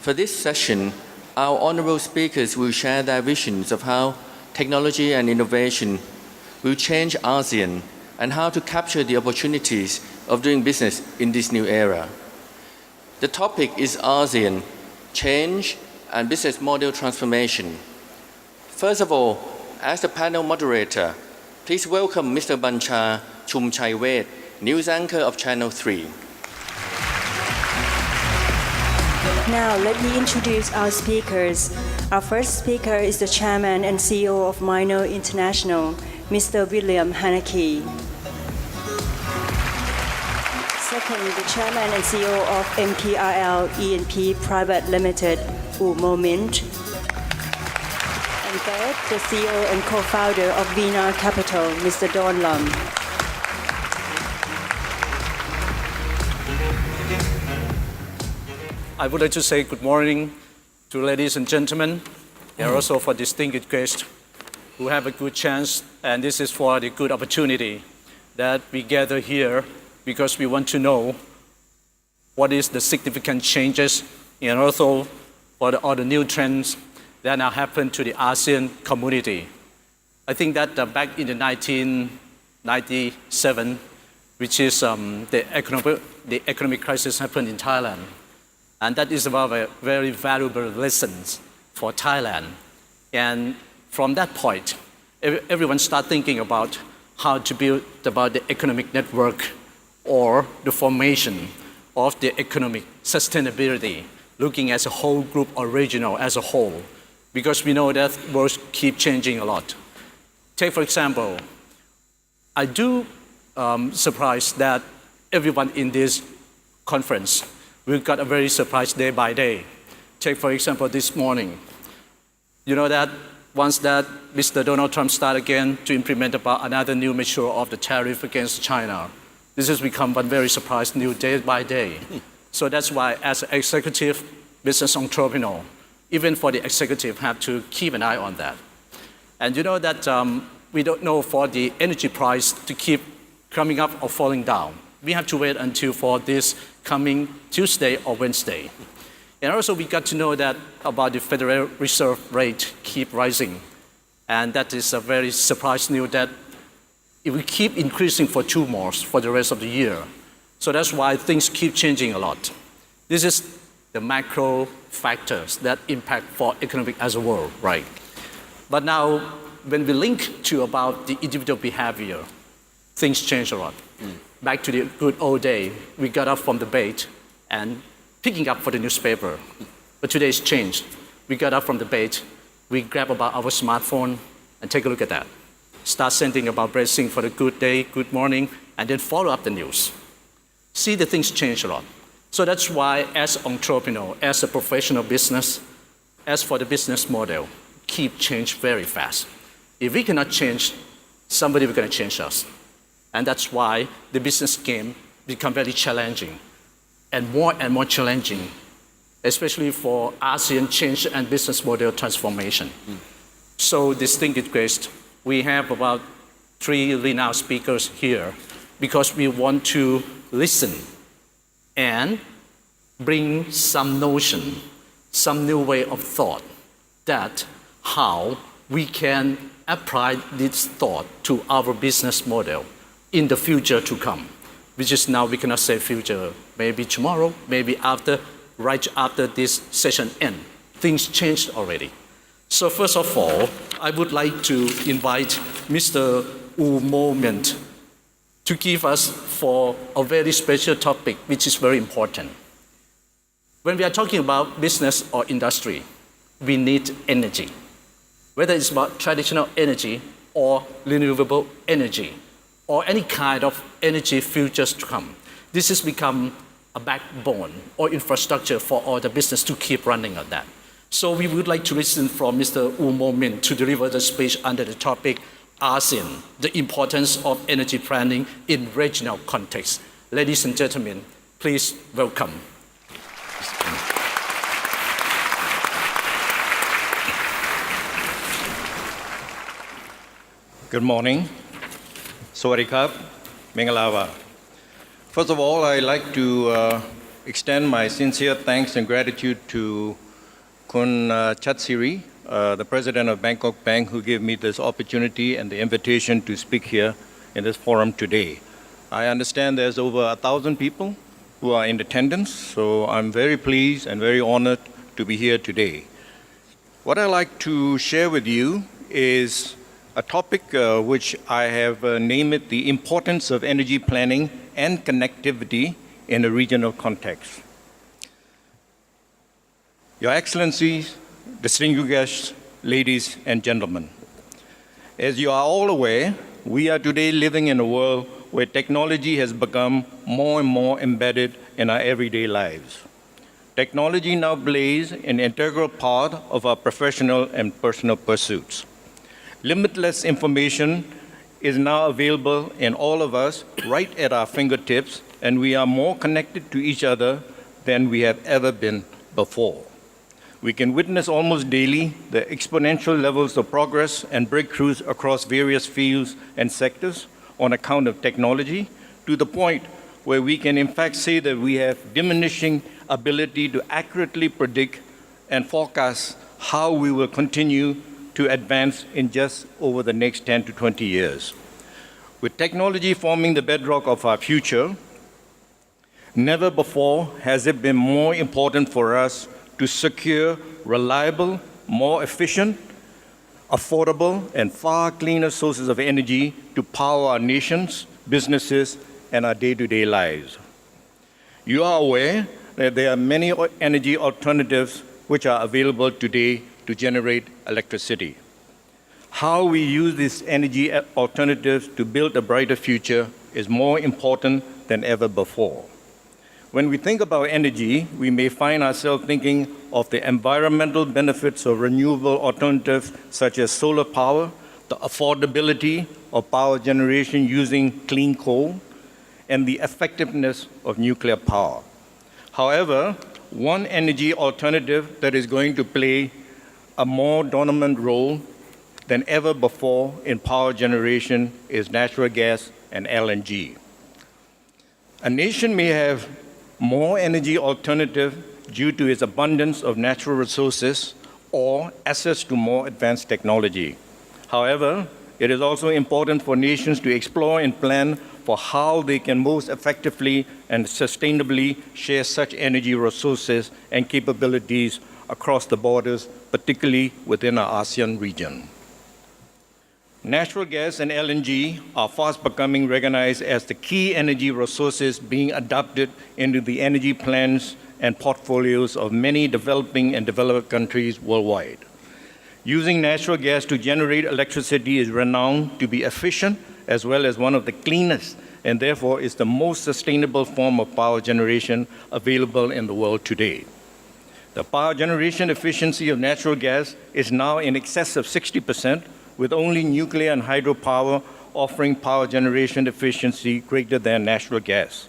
For this session, our honorable speakers will share their visions of how technology and innovation will change ASEAN and how to capture the opportunities of doing business in this new era. The topic is ASEAN, change and business model transformation. First of all, as the panel moderator, please welcome Mr. Bancha Chumchaiwet, news anchor of Channel 3. Now, let me introduce our speakers. Our first speaker is the Chairman and CEO of Mino International, Mr. William Haneke. Second, the Chairman and CEO of MPRL E&P Private Limited, Mo Mint. And third, the CEO and co-founder of Vina Capital, Mr. Don Lam. I would like to say good morning to ladies and gentlemen, and also for distinguished guests who have a good chance, and this is for the good opportunity that we gather here because we want to know what is the significant changes and also for all the new trends that now happen to the ASEAN community. I think that back in the 1997, which is the economic crisis happened in Thailand, and that is about a very valuable lessons for Thailand. And from that point, everyone started thinking about how to build about the economic network or the formation of the economic sustainability, looking as a whole group or regional as a whole, because we know that world keep changing a lot. Take for example, I do surprised that everyone in this conference we got a very surprised day by day. Take for example this morning. You know that once that Mr. Donald Trump started again to implement about another new measure of the tariff against China, this has become one very surprised new day by day. So that's why as an executive business entrepreneur, even for the executive have to keep an eye on that. And you know that we don't know for the energy price to keep coming up or falling down. We have to wait until for this coming Tuesday or Wednesday. And also we got to know that about the Federal Reserve rate keep rising. And that is a very surprise news that it will keep increasing for 2 more for the rest of the year. So that's why things keep changing a lot. This is the macro factors that impact for economic as a whole, right? But now when we link to about the individual behavior, things change a lot. Back to the good old day, we got up from the bed and picking up for the newspaper. But today's changed. We got up from the bed, we grab about our smartphone and take a look at that. Start sending about blessing for the good day, good morning, and then follow up the news. See the things change a lot. So that's why as entrepreneur, as a professional business, as for the business model, keep change very fast. If we cannot change, somebody will gonna change us. And that's why the business game become very challenging and more challenging, especially for ASEAN change and business model transformation. So distinguished guests, we have about 3 renowned speakers here because we want to listen and bring some notion, some new way of thought that how we can apply this thought to our business model in the future to come, which is now we cannot say future, maybe tomorrow, maybe after, right after this session end. Things changed already. So first of all, I would like to invite Mr. Mo Mint to give us for a very special topic, which is very important. When we are talking about business or industry, we need energy, whether it's about traditional energy or renewable energy, or any kind of energy futures to come. This has become a backbone or infrastructure for all the business to keep running on that. So we would like to listen from Mr. Mo Mint to deliver the speech under the topic ASEAN, the importance of energy planning in regional context. Ladies and gentlemen, please welcome. Good morning. Sawadee krap, Mengalawa. First of all, I'd like to extend my sincere thanks and gratitude to Kun Chatsiri, the president of Bangkok Bank, who gave me this opportunity and the invitation to speak here in this forum today. I understand there's over 1,000 people who are in attendance, so I'm very pleased and very honored to be here today. What I'd like to share with you is a topic which I have named it the importance of energy planning and connectivity in a regional context. Your Excellencies, distinguished guests, ladies and gentlemen, as you are all aware, we are today living in a world where technology has become more and more embedded in our everyday lives. Technology now plays an integral part of our professional and personal pursuits. Limitless information is now available in all of us right at our fingertips, and we are more connected to each other than we have ever been before. We can witness almost daily the exponential levels of progress and breakthroughs across various fields and sectors on account of technology, to the point where we can in fact say that we have diminishing ability to accurately predict and forecast how we will continue to advance in just over the next 10 to 20 years. With technology forming the bedrock of our future, never before has it been more important for us to secure reliable, more efficient, affordable, and far cleaner sources of energy to power our nations, businesses, and our day-to-day lives. You are aware that there are many energy alternatives which are available today to generate electricity. How we use these energy alternatives to build a brighter future is more important than ever before. When we think about energy, we may find ourselves thinking of the environmental benefits of renewable alternatives such as solar power, the affordability of power generation using clean coal, and the effectiveness of nuclear power. However, one energy alternative that is going to play a more dominant role than ever before in power generation is natural gas and LNG. A nation may have more energy alternative due to its abundance of natural resources or access to more advanced technology. However, it is also important for nations to explore and plan for how they can most effectively and sustainably share such energy resources and capabilities across the borders, particularly within our ASEAN region. Natural gas and LNG are fast becoming recognized as the key energy resources being adopted into the energy plans and portfolios of many developing and developed countries worldwide. Using natural gas to generate electricity is renowned to be efficient as well as one of the cleanest, and therefore is the most sustainable form of power generation available in the world today. The power generation efficiency of natural gas is now in excess of 60%, with only nuclear and hydropower offering power generation efficiency greater than natural gas.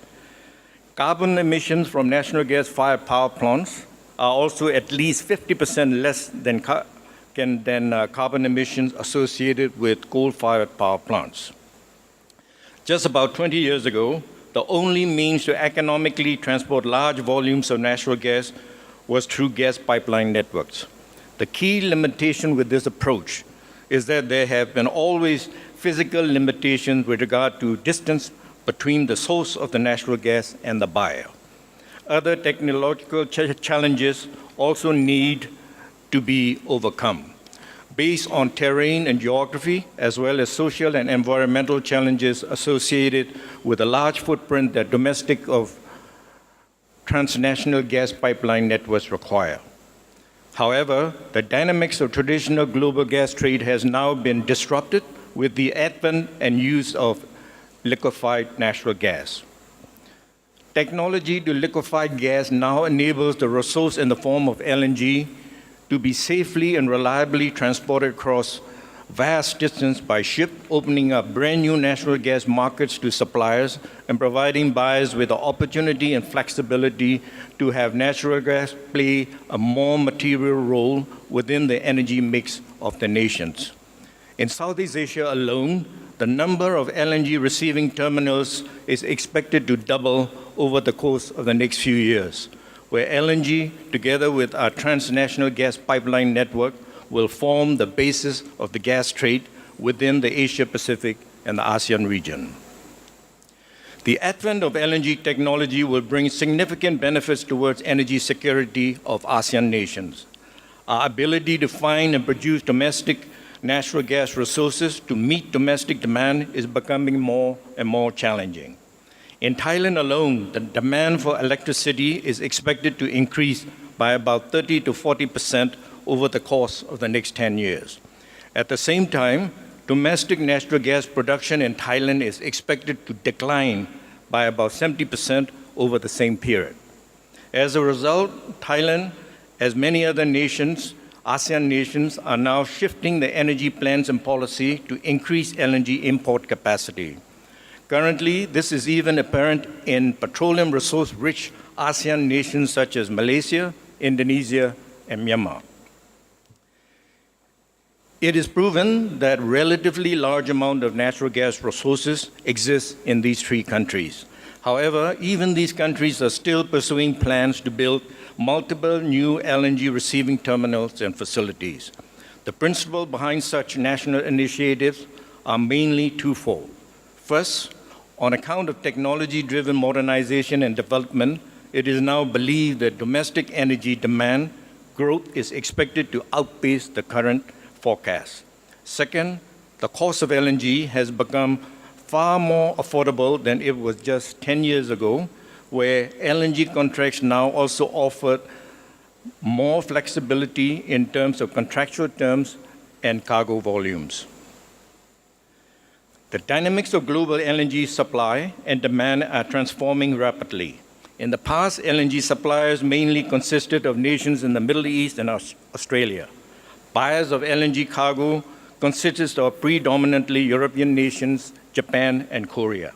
Carbon emissions from natural gas-fired power plants are also at least 50% less than carbon emissions associated with coal-fired power plants. Just about 20 years ago, the only means to economically transport large volumes of natural gas was through gas pipeline networks. The key limitation with this approach is that there have been always physical limitations with regard to distance between the source of the natural gas and the buyer. Other technological challenges also need to be overcome, based on terrain and geography, as well as social and environmental challenges associated with a large footprint that domestic of transnational gas pipeline networks require. However, the dynamics of traditional global gas trade has now been disrupted with the advent and use of liquefied natural gas. Technology to liquefy gas now enables the resource in the form of LNG to be safely and reliably transported across vast distance by ship, opening up brand new natural gas markets to suppliers and providing buyers with the opportunity and flexibility to have natural gas play a more material role within the energy mix of the nations. In Southeast Asia alone, the number of LNG receiving terminals is expected to double over the course of the next few years, where LNG, together with our transnational gas pipeline network, will form the basis of the gas trade within the Asia-Pacific and the ASEAN region. The advent of LNG technology will bring significant benefits towards energy security of ASEAN nations. Our ability to find and produce domestic natural gas resources to meet domestic demand is becoming more and more challenging. In Thailand alone, the demand for electricity is expected to increase by about 30 to 40% over the course of the next 10 years. At the same time, domestic natural gas production in Thailand is expected to decline by about 70% over the same period. As a result, Thailand, as many other nations, ASEAN nations, are now shifting their energy plans and policy to increase LNG import capacity. Currently, this is even apparent in petroleum resource-rich ASEAN nations such as Malaysia, Indonesia, and Myanmar. It is proven that relatively large amount of natural gas resources exist in these three countries. However, even these countries are still pursuing plans to build multiple new LNG receiving terminals and facilities. The principle behind such national initiatives are mainly twofold. First, on account of technology-driven modernization and development, it is now believed that domestic energy demand growth is expected to outpace the current forecast. Second, the cost of LNG has become far more affordable than it was just 10 years ago, where LNG contracts now also offer more flexibility in terms of contractual terms and cargo volumes. The dynamics of global LNG supply and demand are transforming rapidly. In the past, LNG suppliers mainly consisted of nations in the Middle East and Australia. Buyers of LNG cargo consist of predominantly European nations, Japan, and Korea.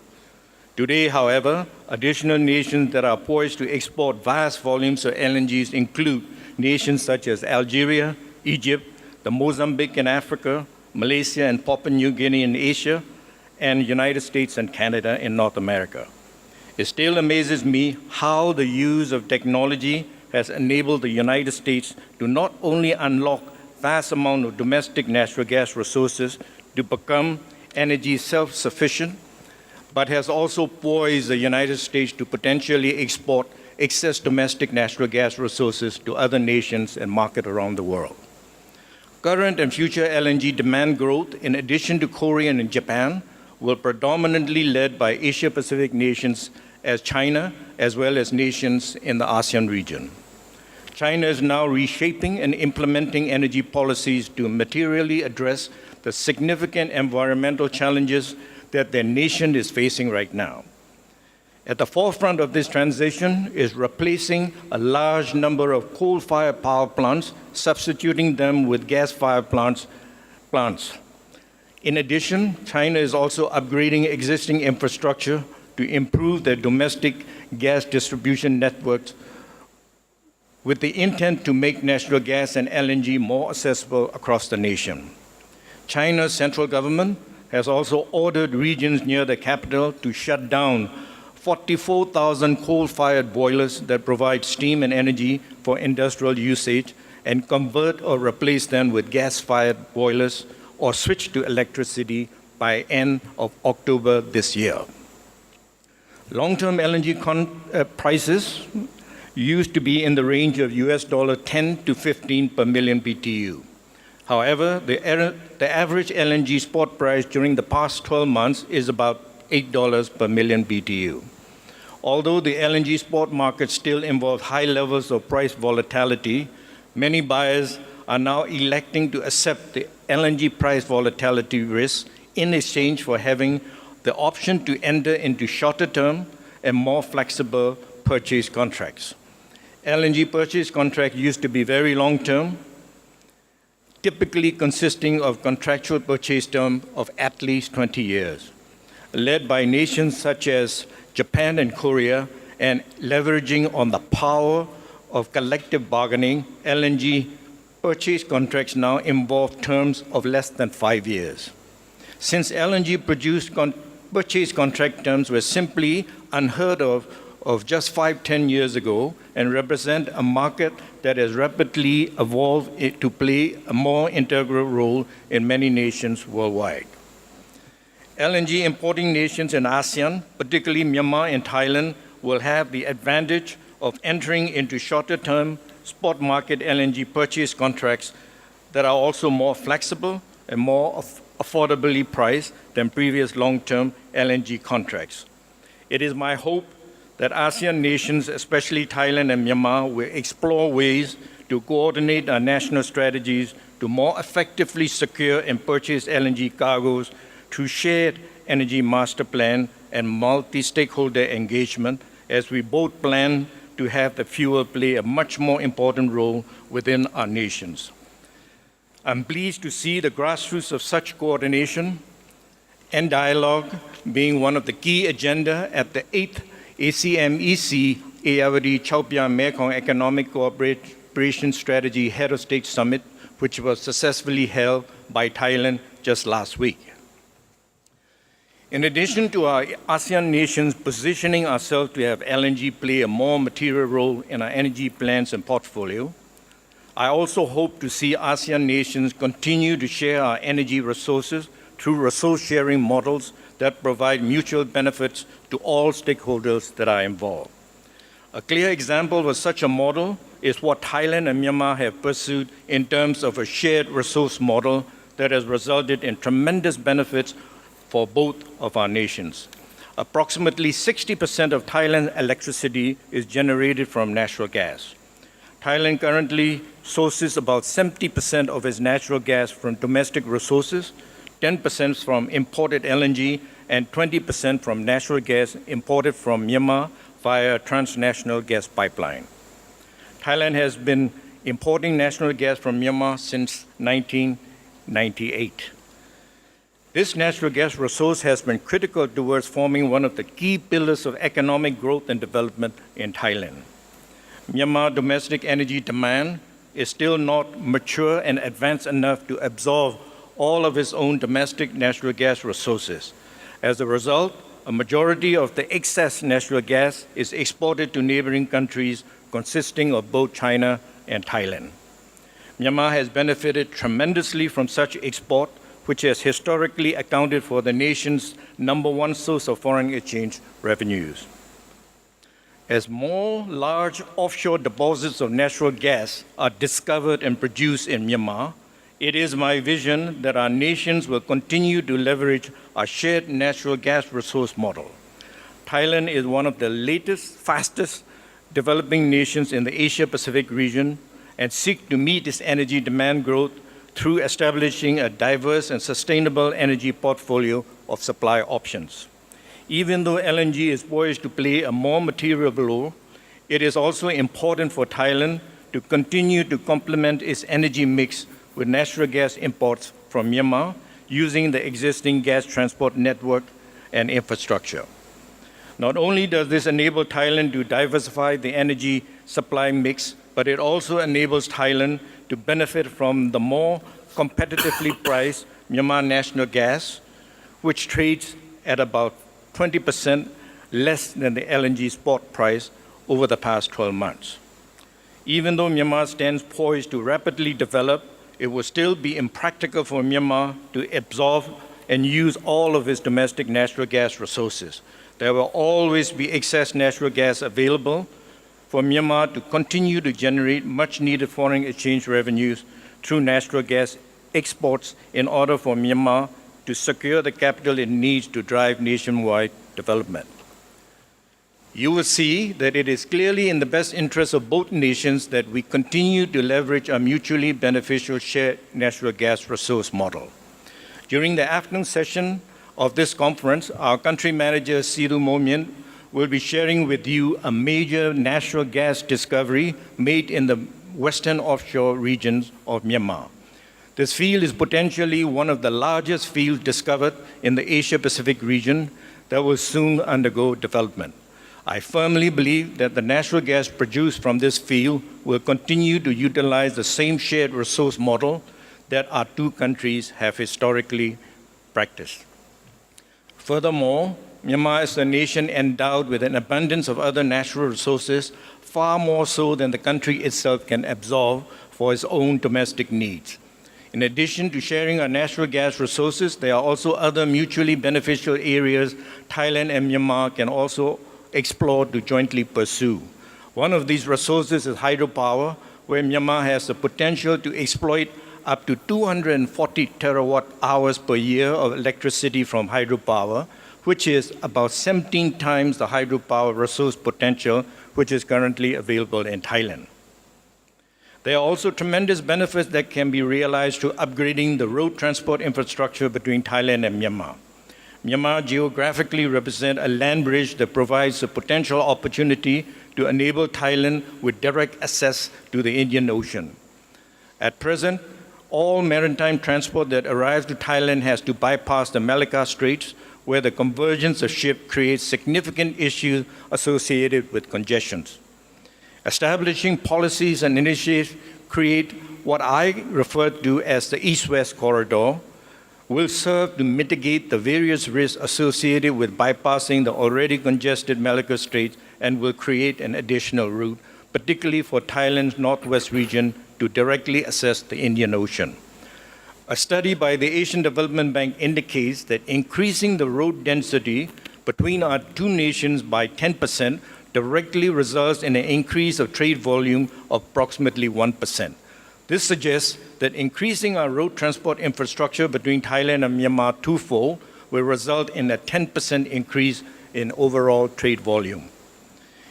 Today, however, additional nations that are poised to export vast volumes of LNGs include nations such as Algeria, Egypt, the Mozambique in Africa, Malaysia and Papua New Guinea in Asia, and United States and Canada in North America. It still amazes me how the use of technology has enabled the United States to not only unlock vast amount of domestic natural gas resources to become energy self-sufficient, but has also poised the United States to potentially export excess domestic natural gas resources to other nations and markets around the world. Current and future LNG demand growth, in addition to Korea and Japan, will predominantly led by Asia-Pacific nations as China, as well as nations in the ASEAN region. China is now reshaping and implementing energy policies to materially address the significant environmental challenges that their nation is facing right now. At the forefront of this transition is replacing a large number of coal-fired power plants, substituting them with gas-fired plants. In addition, China is also upgrading existing infrastructure to improve their domestic gas distribution networks with the intent to make natural gas and LNG more accessible across the nation. China's central government has also ordered regions near the capital to shut down 44,000 coal-fired boilers that provide steam and energy for industrial usage and convert or replace them with gas-fired boilers or switch to electricity by end of October this year. Long-term LNG prices used to be in the range of $10 to 15 per million BTU. However, the average LNG spot price during the past 12 months is about $8 per million BTU. Although the LNG spot market still involves high levels of price volatility, many buyers are now electing to accept the LNG price volatility risk in exchange for having the option to enter into shorter-term and more flexible purchase contracts. LNG purchase contracts used to be very long-term, typically consisting of contractual purchase term of at least 20 years, led by nations such as Japan and Korea, and leveraging on the power of collective bargaining. LNG purchase contracts now involve terms of less than 5 years. since LNG purchase contract terms were simply unheard of just 5-10 years ago and represent a market that has rapidly evolved to play a more integral role in many nations worldwide. LNG importing nations in ASEAN, particularly Myanmar and Thailand, will have the advantage of entering into shorter-term spot market LNG purchase contracts that are also more flexible and more affordably priced than previous long-term LNG contracts. It is my hope that ASEAN nations, especially Thailand and Myanmar, will explore ways to coordinate our national strategies to more effectively secure and purchase LNG cargoes through shared energy master plan and multi-stakeholder engagement, as we both plan to have the fuel play a much more important role within our nations. I'm pleased to see the grassroots of such coordination and dialogue being one of the key agenda at the 8th ASEAN-EC Ayeyarwady Chowpya Mekong Economic Cooperation Strategy Head of State Summit, which was successfully held by Thailand just last week. In addition to our ASEAN nations positioning ourselves to have LNG play a more material role in our energy plans and portfolio, I also hope to see ASEAN nations continue to share our energy resources through resource-sharing models that provide mutual benefits to all stakeholders that are involved. A clear example of such a model is what Thailand and Myanmar have pursued in terms of a shared resource model that has resulted in tremendous benefits for both of our nations. Approximately 60% of Thailand's electricity is generated from natural gas. Thailand currently sources about 70% of its natural gas from domestic resources, 10% from imported LNG, and 20% from natural gas imported from Myanmar via a transnational gas pipeline. Thailand has been importing natural gas from Myanmar since 1998. This natural gas resource has been critical towards forming one of the key pillars of economic growth and development in Thailand. Myanmar domestic energy demand is still not mature and advanced enough to absorb all of its own domestic natural gas resources. As a result, a majority of the excess natural gas is exported to neighboring countries consisting of both China and Thailand. Myanmar has benefited tremendously from such export, which has historically accounted for the nation's #1 source of foreign exchange revenues. As more large offshore deposits of natural gas are discovered and produced in Myanmar, it is my vision that our nations will continue to leverage our shared natural gas resource model. Thailand is one of the latest, fastest developing nations in the Asia-Pacific region and seek to meet its energy demand growth through establishing a diverse and sustainable energy portfolio of supply options. Even though LNG is poised to play a more material role, it is also important for Thailand to continue to complement its energy mix with natural gas imports from Myanmar using the existing gas transport network and infrastructure. Not only does this enable Thailand to diversify the energy supply mix, but it also enables Thailand to benefit from the more competitively priced Myanmar national gas, which trades at about 20% less than the LNG spot price over the past 12 months. Even though Myanmar stands poised to rapidly develop, it will still be impractical for Myanmar to absorb and use all of its domestic natural gas resources. There will always be excess natural gas available for Myanmar to continue to generate much-needed foreign exchange revenues through natural gas exports in order for Myanmar to secure the capital it needs to drive nationwide development. You will see that it is clearly in the best interest of both nations that we continue to leverage a mutually beneficial shared natural gas resource model. During the afternoon session of this conference, our country manager, Siru Momin, will be sharing with you a major natural gas discovery made in the western offshore regions of Myanmar. This field is potentially one of the largest fields discovered in the Asia-Pacific region that will soon undergo development. I firmly believe that the natural gas produced from this field will continue to utilize the same shared resource model that our two countries have historically practice. Furthermore, Myanmar is a nation endowed with an abundance of other natural resources, far more so than the country itself can absorb for its own domestic needs. In addition to sharing our natural gas resources, there are also other mutually beneficial areas Thailand and Myanmar can also explore to jointly pursue. One of these resources is hydropower, where Myanmar has the potential to exploit up to 240 terawatt hours per year of electricity from hydropower, which is about 17 times the hydropower resource potential which is currently available in Thailand. There are also tremendous benefits that can be realized through upgrading the road transport infrastructure between Thailand and Myanmar. Myanmar geographically represents a land bridge that provides a potential opportunity to enable Thailand with direct access to the Indian Ocean. At present, all maritime transport that arrives to Thailand has to bypass the Malacca Straits, where the convergence of ships creates significant issues associated with congestions. Establishing policies and initiatives create what I refer to as the East-West corridor will serve to mitigate the various risks associated with bypassing the already congested Malacca Straits and will create an additional route, particularly for Thailand's northwest region, to directly access the Indian Ocean. A study by the Asian Development Bank indicates that increasing the road density between our two nations by 10% directly results in an increase of trade volume of approximately 1%. This suggests that increasing our road transport infrastructure between Thailand and Myanmar twofold will result in a 10% increase in overall trade volume.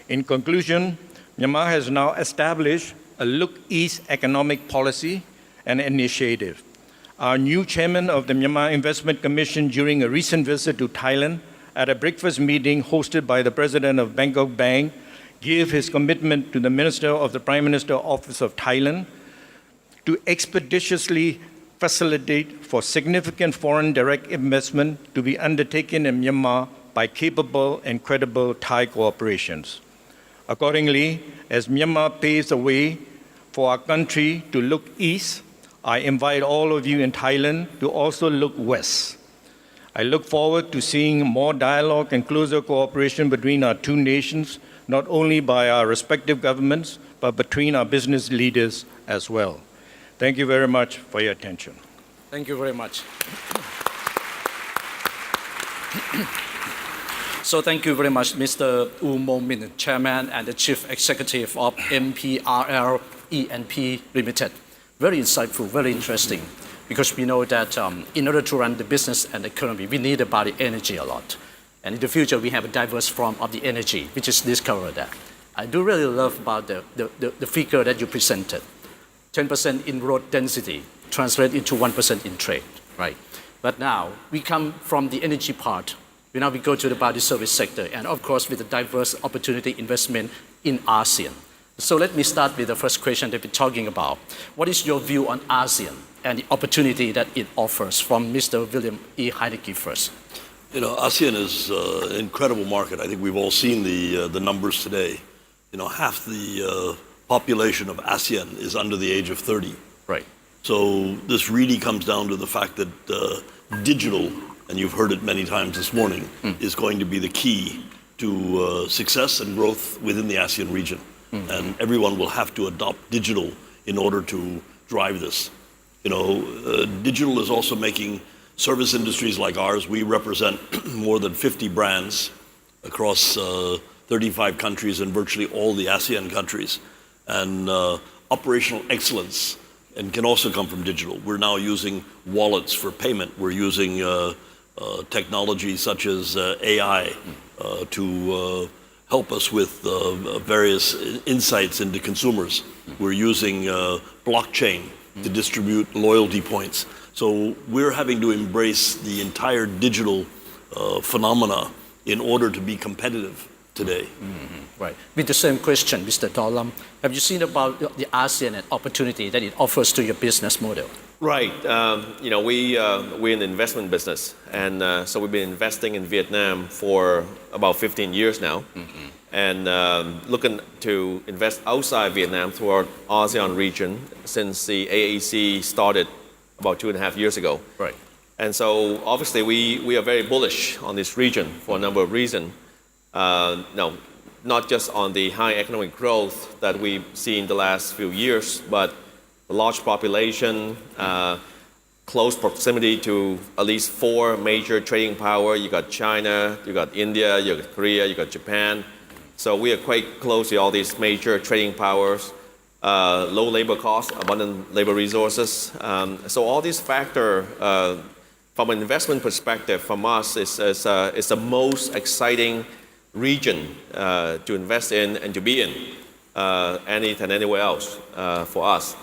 In conclusion, Myanmar has now established a Look East economic policy and initiative. Our new chairman of the Myanmar Investment Commission during a recent visit to Thailand at a breakfast meeting hosted by the president of Bangkok Bank gave his commitment to the Minister of the Prime Minister Office of Thailand to expeditiously facilitate for significant foreign direct investment to be undertaken in Myanmar by capable and credible Thai corporations. Accordingly, as Myanmar paves the way for our country to look east, I invite all of you in Thailand to also look west. I look forward to seeing more dialogue and closer cooperation between our two nations, not only by our respective governments, but between our business leaders as well. Thank you very much for your attention. Thank you very much. So thank you very much, Mr. U Mo Min, Chairman and the Chief Executive of MPRL E&P Limited. Very insightful, very interesting, because we know that in order to run the business and economy, we need about the energy a lot. And in the future, we have a diverse form of the energy, which is discovered that. I do really love about the figure that you presented. 10% in road density translate into 1% in trade, right? But now we come from the energy part. Now we go to the body service sector, and of course with the diverse opportunity investment in ASEAN. So let me start with the first question that we're talking about. What is your view on ASEAN and the opportunity that it offers? From Mr. William E. Heidecke first. You know, ASEAN is an incredible market. I think we've all seen the numbers today. You know, half the population of ASEAN is under the age of 30. Right. So this really comes down to the fact that digital, and you've heard it many times this morning, is going to be the key to success and growth within the ASEAN region. And everyone will have to adopt digital in order to drive this. You know, digital is also making service industries like ours. We represent more than 50 brands across 35 countries and virtually all the ASEAN countries. And operational excellence and can also come from digital. We're now using wallets for payment. We're using technology such as AI to help us with various insights into consumers. We're using blockchain to distribute loyalty points. So we're having to embrace the entire digital phenomena in order to be competitive today. Right. With the same question, Mr. Dolam, have you seen about the ASEAN and opportunity that it offers to your business model? Right. You know, we're in the investment business, and so we've been investing in Vietnam for about 15 years now, and looking to invest outside Vietnam throughout ASEAN region since the AAC started about 2.5 years ago. Right. And so obviously we are very bullish on this region for a number of reasons. Now, not just on the high economic growth that we've seen in the last few years, but the large population, close proximity to at least 4 major trading power. You got China, you got India, you got Korea, you got Japan. So we are quite close to all these major trading powers. Low labor costs, abundant labor resources. So all these factors, from an investment perspective, from us, is the most exciting region to invest in and to be in, anywhere else for us.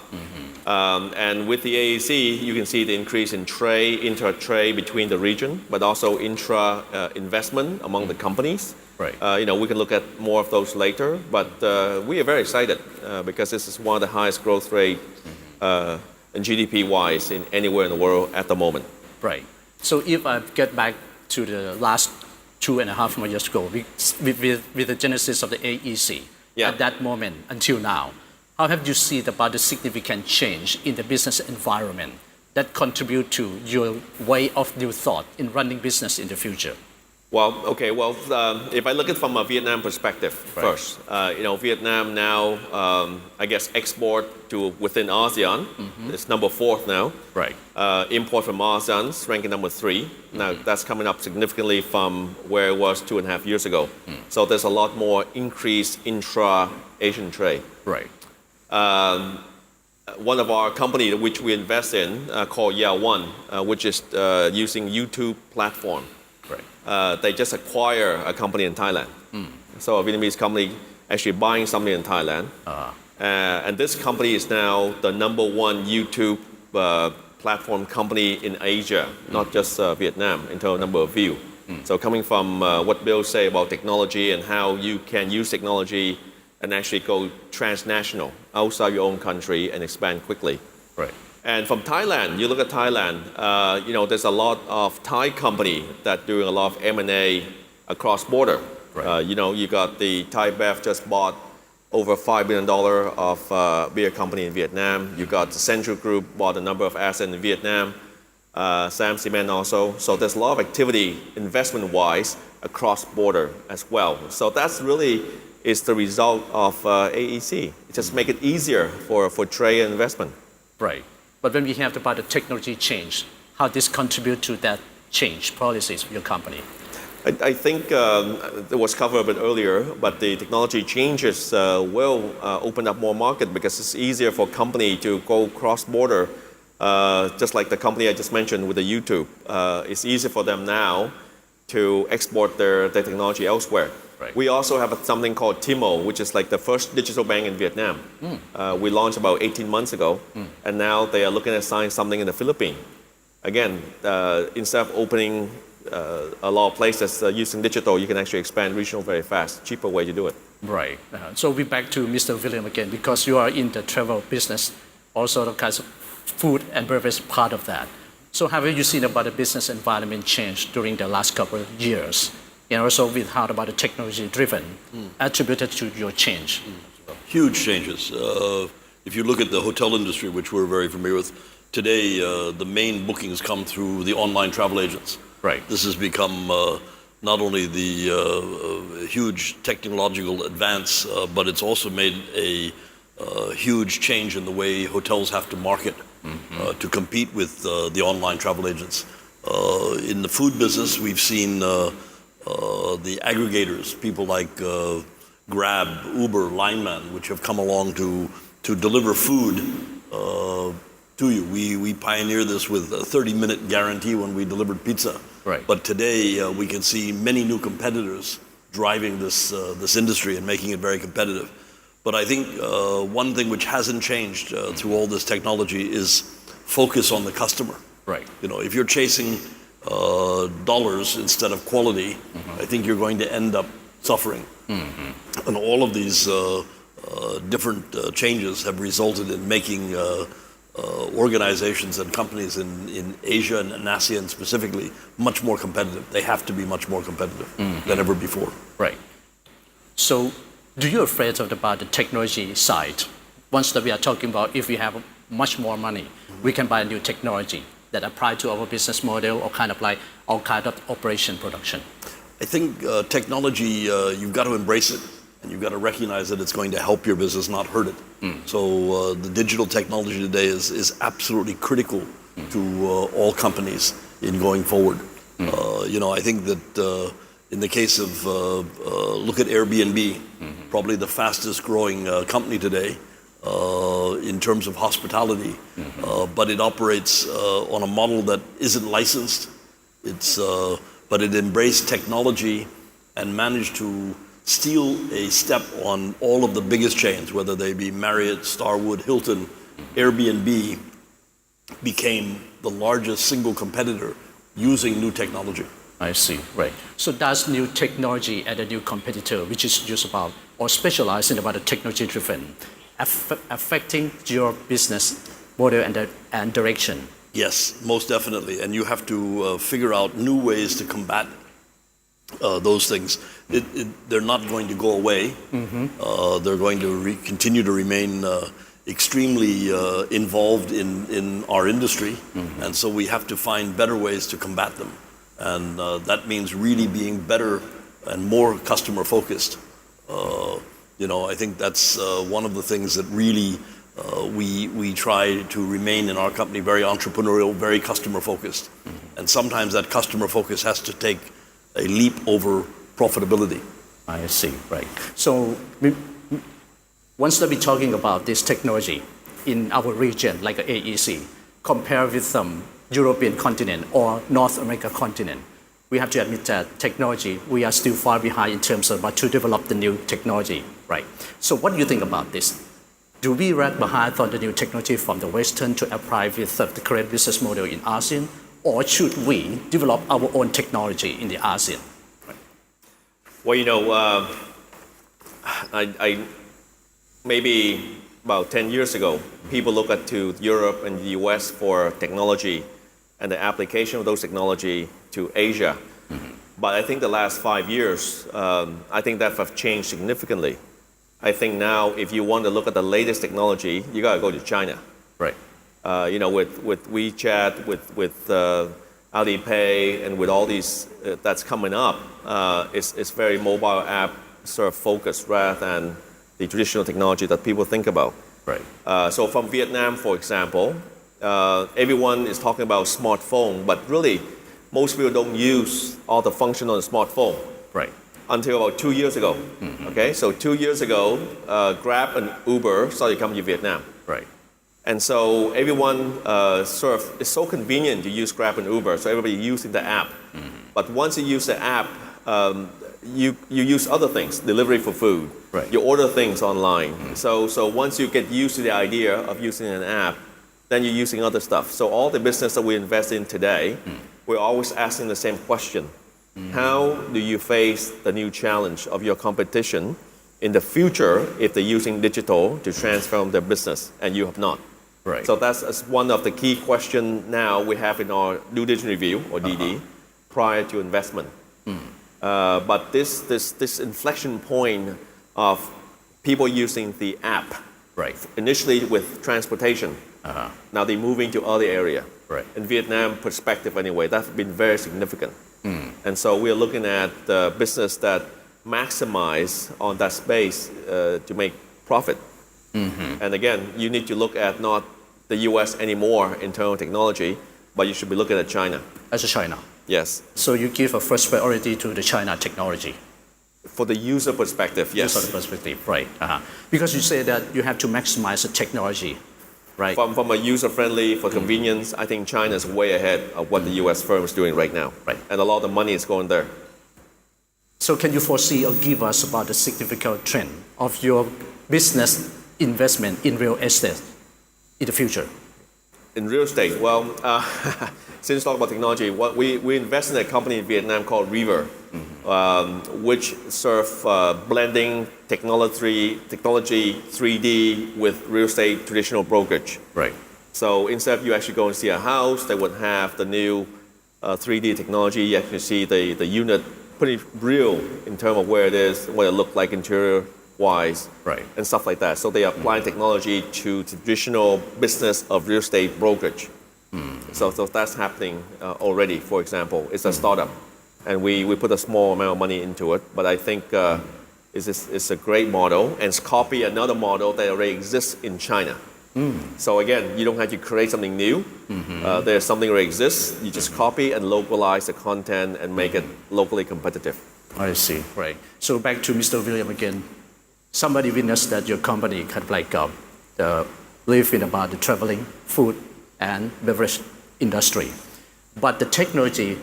And with the AEC, you can see the increase in trade, intra-trade between the region, but also intra-investment among the companies. Right. We can look at more of those later, but we are very excited because this is one of the highest growth rate in GDP-wise in anywhere in the world at the moment. Right. So if I get back to the last 2.5 years ago, with the genesis of the AEC, at that moment until now, how have you seen about the significant change in the business environment that contribute to your way of new thought in running business in the future? Well, if I look at it from a Vietnam perspective first, Vietnam now, I guess, export to within ASEAN, it's number 4 now. Right. Import from ASEAN is ranking number 3. Now, that's coming up significantly from where it was 2.5 years ago. So there's a lot more increased intra-Asian trade. Right. One of our company which we invest in called One, which is using YouTube platform. Right. They just acquire a company in Thailand. So a Vietnamese company actually buying something in Thailand. And this company is now the number 1 YouTube platform company in Asia, not just Vietnam, in terms of number of views. So coming from what Bill said about technology and how you can use technology and actually go transnational outside your own country and expand quickly. Right. And from Thailand, you look at Thailand, there's a lot of Thai company that doing a lot of M&A across border. Right. You got the Thai Bev just bought over $5 billion of beer company in Vietnam. You got the Central Group bought a number of assets in Vietnam. Sam Cement also. So there's a lot of activity investment-wise across border as well. So that's really is the result of AEC. It just make it easier for trade and investment. Right. But when we have about the technology change, how this contribute to that change policies for your company? I think it was covered a bit earlier, but the technology changes will open up more market because it's easier for company to go cross-border, just like the company I just mentioned with the YouTube. It's easier for them now to export their technology elsewhere. Right. We also have something called Timo, which is like the first digital bank in Vietnam. We launched about 18 months ago, and now they are looking at signing something in the Philippines. Again, instead of opening a lot of places using digital, you can actually expand regional very fast, cheaper way to do it. Right. So we're back to Mr. William again, because you are in the travel business, also the kinds of food and beverage part of that. So have you seen about the business environment change during the last couple of years? And also with how about the technology driven attributed to your change? Huge changes. If you look at the hotel industry, which we're very familiar with, today the main bookings come through the online travel agents. Right. This has become not only the huge technological advance, but it's also made a huge change in the way hotels have to market to compete with the online travel agents. In the food business, we've seen the aggregators, people like Grab, Uber, Lineman, which have come along to deliver food to you. We pioneered this with a 30-minute guarantee when we delivered pizza. Right. But today we can see many new competitors driving this industry and making it very competitive. But I think one thing which hasn't changed through all this technology is focus on the customer. Right. If you're chasing dollars instead of quality, I think you're going to end up suffering. And all of these different changes have resulted in making organizations and companies in Asia and ASEAN specifically much more competitive. They have to be much more competitive than ever before. Right. So do you afraid about the technology side? Once that we are talking about if we have much more money, we can buy new technology. that apply to our business model or kind of like our kind of operation production? I think technology, you've got to embrace it, and you've got to recognize that it's going to help your business, not hurt it. So the digital technology today is absolutely critical to all companies in going forward. I think that in the case of, look at Airbnb, probably the fastest growing company today in terms of hospitality, but it operates on a model that isn't licensed. But it embraced technology and managed to steal a step on all of the biggest chains, whether they be Marriott, Starwood, Hilton. Airbnb became the largest single competitor using new technology. I see, right. So that's new technology at a new competitor, which is just about or specialized in about the technology driven, affecting your business model and direction. Yes, most definitely. And you have to figure out new ways to combat those things. They're not going to go away. They're going to continue to remain extremely involved in our industry. And so we have to find better ways to combat them. And that means really being better and more customer focused. I think that's one of the things that really we try to remain in our company very entrepreneurial, very customer focused. And sometimes that customer focus has to take a leap over profitability. I see, right. So once that we're talking about this technology in our region, like AEC, compared with some European continent or North America continent, we have to admit that technology, we are still far behind in terms of to develop the new technology, right? So what do you think about this? Do we lag behind on the new technology from the Western to apply with the current business model in ASEAN? Or should we develop our own technology in the ASEAN? Well, I maybe about 10 years ago, people look to Europe and the US for technology and the application of those technology to Asia. But I think the last 5 years, I think that have changed significantly. I think now, if you want to look at the latest technology, you got to go to China. Right. With WeChat, with Alipay, and with all these that's coming up, it's very mobile app sort of focused rather than the traditional technology that people think about. Right. So from Vietnam, for example, everyone is talking about smartphone, but really, most people don't use all the function on a smartphone. Right. Until about 2 years ago. Okay, so 2 years ago, Grab and Uber started coming to Vietnam. Right. And so everyone it's so convenient to use Grab and Uber, so everybody using the app. But once you use the app, you use other things, delivery for food. Right. You order things online. So once you get used to the idea of using an app, then you're using other stuff. So all the business that we invest in today, we're always asking the same question. How do you face the new challenge of your competition in the future if they're using digital to transform their business and you have not? Right. So that's one of the key questions now we have in our due diligence review, or DD, prior to investment. But this inflection point of people using the app, Right. initially with transportation, now they're moving to other area. Right. In Vietnam perspective anyway, that's been very significant. And so we're looking at business that maximize on that space to make profit. And again, you need to look at not the US anymore in terms of technology, but you should be looking at China. As a China. Yes. So you give a first priority to the China technology. For the user perspective, yes. User perspective, right. Because you say that you have to maximize the technology, right? From a user-friendly, for convenience, I think China is way ahead of what the US firm is doing right now. Right. And a lot of the money is going there. So can you foresee or give us about the significant trend of your business investment in real estate in the future? In real estate, well, since talk about technology, we invest in a company in Vietnam called River, which serve blending technology 3D with real estate traditional brokerage. Right. So instead of you actually go and see a house, they would have the new 3D technology. You actually see the unit pretty real in terms of where it is, what it looked like interior-wise, Right. and stuff like that. So they apply technology to traditional business of real estate brokerage. So that's happening already. For example, it's a startup, and we put a small amount of money into it. But I think it's a great model, and it's copy another model that already exists in China. So again, you don't have to create something new. There's something that already exists. You just copy and localize the content and make it locally competitive. I see. Right. So back to Mr. William again. Somebody witnessed that your company kind of like live in about the traveling, food, and beverage industry. But the technology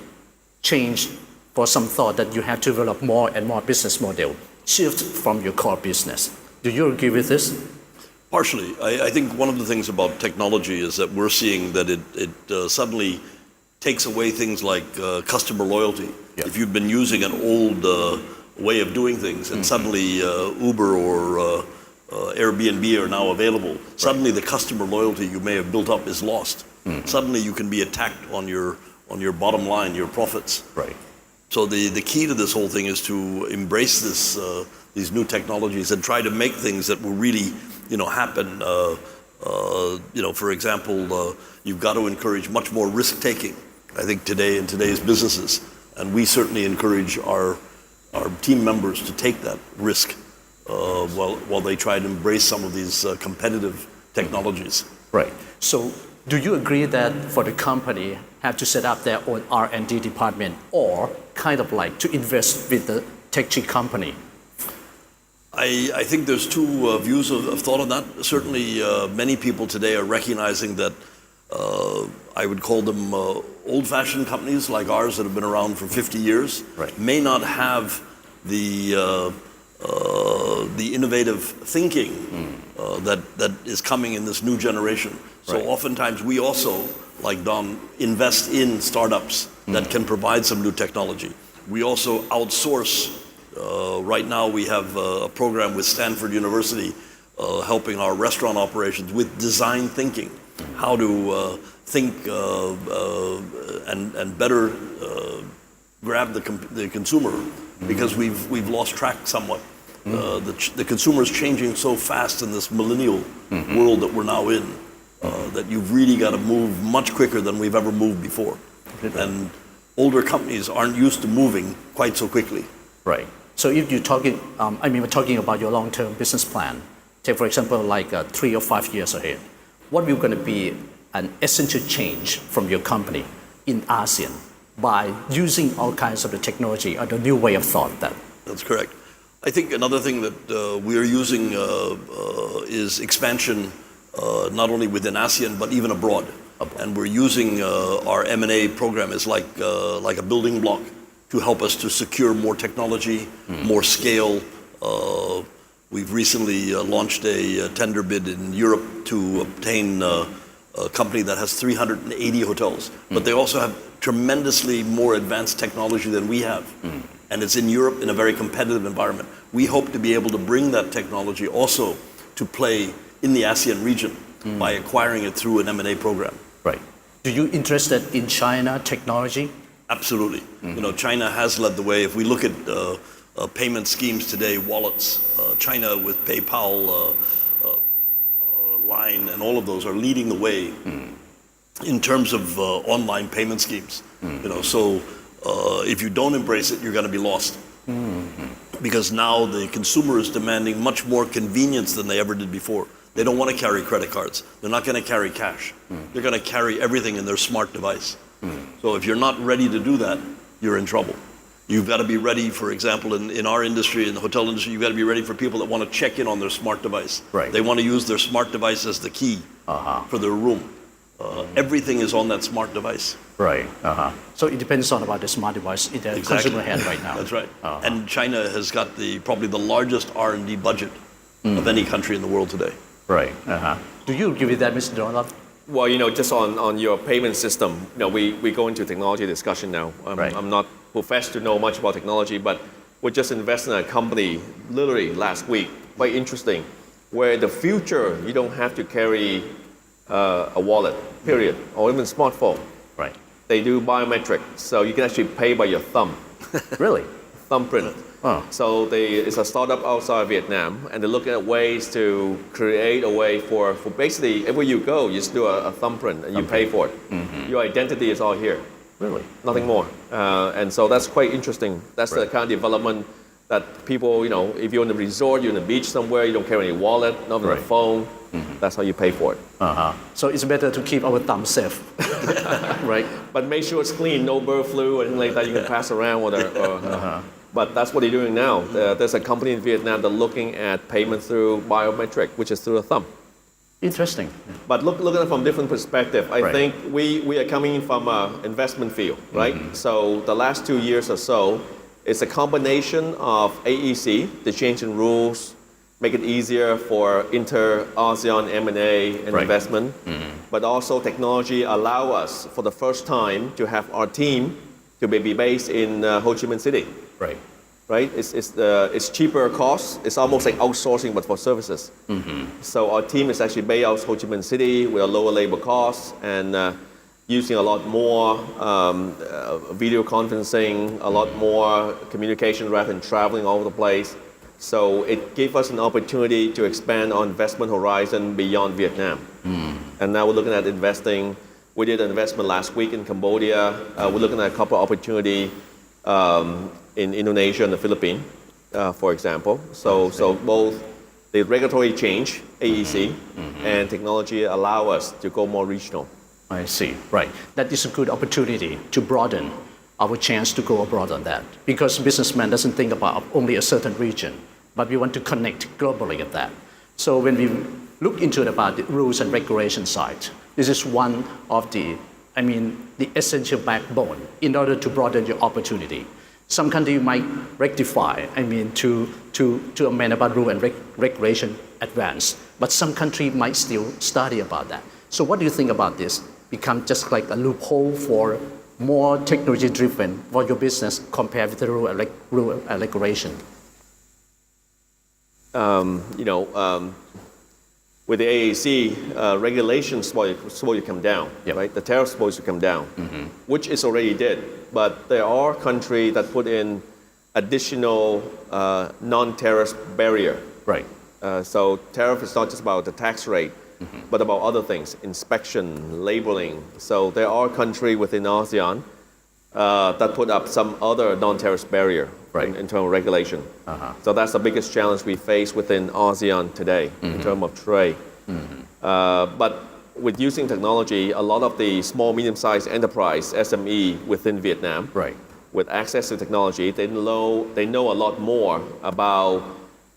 changed for some thought that you have to develop more and more business model, shift from your core business. Do you agree with this? Partially. I think one of the things about technology is that we're seeing that it suddenly takes away things like customer loyalty. Yeah. If you've been using an old way of doing things and suddenly Uber or Airbnb are now available, suddenly the customer loyalty you may have built up is lost. Suddenly you can be attacked on your bottom line, your profits. Right. So the key to this whole thing is to embrace these new technologies and try to make things that will really happen. For example, you've got to encourage much more risk taking. I think today in today's businesses, and we certainly encourage our team members to take that risk while they try to embrace some of these competitive technologies. Right. So do you agree that for the company have to set up their own R&D department or kind of like to invest with the tech company? I think there's two views of thought on that. Certainly many people today are recognizing that I would call them old-fashioned companies like ours that have been around for 50 years may not have the innovative thinking that is coming in this new generation. So oftentimes we also, like Don, invest in startups that can provide some new technology. We also outsource. Right now we have a program with Stanford University helping our restaurant operations with design thinking, how to think and better grab the consumer, because we've lost track somewhat. The consumer is changing so fast in this millennial world that we're now in that you've really got to move much quicker than we've ever moved before. And older companies aren't used to moving quite so quickly. Right. So if you're talking, we're talking about your long-term business plan. Take, for example, like 3 or 5 years ahead. What will going to be an essential change from your company in ASEAN by using all kinds of the technology or the new way of thought? That's correct. I think another thing that we are using is expansion, not only within ASEAN but even abroad. And we're using our M&A program as like a building block to help us to secure more technology, more scale. We've recently launched a tender bid in Europe to obtain a company that has 380 hotels. But they also have tremendously more advanced technology than we have. And it's in Europe in a very competitive environment. We hope to be able to bring that technology also to play in the ASEAN region by acquiring it through an M&A program. Right. Do you interested in China technology? Absolutely. China has led the way. If we look at payment schemes today, wallets, China with PayPal, Line, and all of those are leading the way in terms of online payment schemes. So if you don't embrace it, you're going to be lost. Because now the consumer is demanding much more convenience than they ever did before. They don't want to carry credit cards. They're not going to carry cash. They're going to carry everything in their smart device. So if you're not ready to do that, you're in trouble. You've got to be ready, for example, in our industry, in the hotel industry, you've got to be ready for people that want to check in on their smart device. Right. They want to use their smart device as the key for their room. Everything is on that smart device. Right. So it depends on about the smart device in the consumer hand right now. That's right. And China has got probably the largest R&D budget of any country in the world today. Right. Do you agree with that, Mr. Donald? Well, just on your payment system, we go into technology discussion now. I'm not professed to know much about technology, but we just invested in a company literally last week, quite interesting, where the future you don't have to carry a wallet, period, or even smartphone. Right. They do biometric, so you can actually pay by your thumb. Really? thumbprint. Oh. So it's a startup outside Vietnam, and they're looking at ways to create a way for basically everywhere you go, you just do a thumbprint and you pay for it. Your identity is all here. Really? Nothing more. And so that's quite interesting. That's the kind of development that people, if you're on the resort, you're on the beach somewhere, you don't carry any wallet, not even a phone, that's how you pay for it. So it's better to keep our thumb safe, right? But make sure it's clean, no bird flu or anything like that you can pass around. But that's what they're doing now. There's a company in Vietnam that's looking at payment through biometric, which is through a thumb. Interesting. But look at it from a different perspective. I Right. think we are coming in from an investment field, right? So the last 2 years or so, it's a combination of AEC, the change in rules, make it easier for inter-ASEAN M&A and Right. investment, but also technology allow us for the first time to have our team to be based in Ho Chi Minh City. Right. Right? It's cheaper cost. It's almost like outsourcing, but for services. So our team is actually based out of Ho Chi Minh City with a lower labor costs and using a lot more video conferencing, a lot more communication rather than traveling all over the place. So it gave us an opportunity to expand our investment horizon beyond Vietnam. And now we're looking at investing. We did an investment last week in Cambodia. We're looking at a couple of opportunities in Indonesia and the Philippines, for example. So both the regulatory change, AEC, and technology allow us to go more regional. I see. Right. That is a good opportunity to broaden our chance to go abroad on that. Because businessman doesn't think about only a certain region, but we want to connect globally at that. So when we look into about the rules and regulation side, this is one of the essential backbone in order to broaden your opportunity. Some country might rectify, to amend about rule and regulation advance, but some country might still study about that. So what do you think about this? Become just like a loophole for more technology driven for your business compared with the rule and regulation? With the AAC, regulations supposed to come down, right? The tariff's supposed to come down, which is already did. But there are countries that put in additional non-tariff barrier. Right. So tariff is not just about the tax rate, but about other things, inspection, labeling. So there are countries within ASEAN that put up some other non-tariff barrier in terms of regulation. So that's the biggest challenge we face within ASEAN today in terms of trade. But with using technology, a lot of the small, medium-sized enterprise, SME within Vietnam, with access to technology, they know a lot more about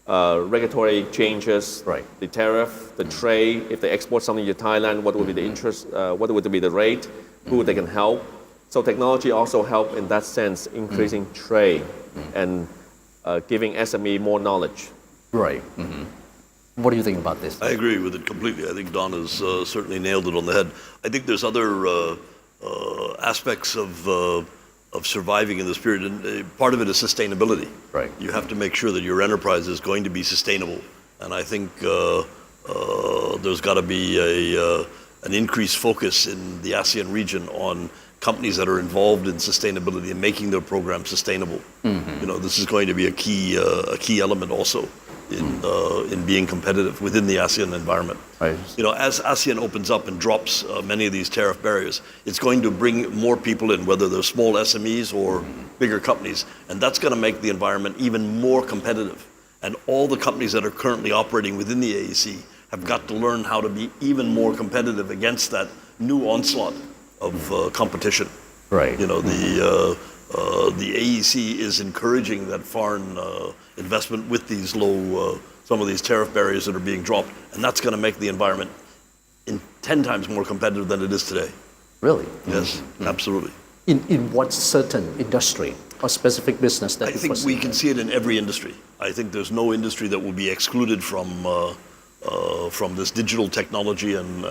regulatory changes, the tariff, the trade. If they export something to Thailand, what would be the interest, what would be the rate, who they can help. So technology also help in that sense, increasing trade and giving SME more knowledge. Right. What do you think about this? I agree with it completely. I think Don has certainly nailed it on the head. I think there's other aspects of surviving in this period, and part of it is sustainability. Right. You have to make sure that your enterprise is going to be sustainable, and I think there's got to be an increased focus in the ASEAN region on companies that are involved in sustainability and making their program sustainable. This is going to be a key element also in being competitive within the ASEAN environment. Right. As ASEAN opens up and drops many of these tariff barriers, it's going to bring more people in, whether they're small SMEs or bigger companies, and that's going to make the environment even more competitive. And all the companies that are currently operating within the AEC have got to learn how to be even more competitive against that new onslaught of competition. Right. The AEC is encouraging that foreign investment with these some of these tariff barriers that are being dropped, and that's going to make the environment 10 times more competitive than it is today. Really? Yes, absolutely. In what certain industry or specific business that I think we can see it in every industry. I think there's no industry that will be excluded from this digital technology and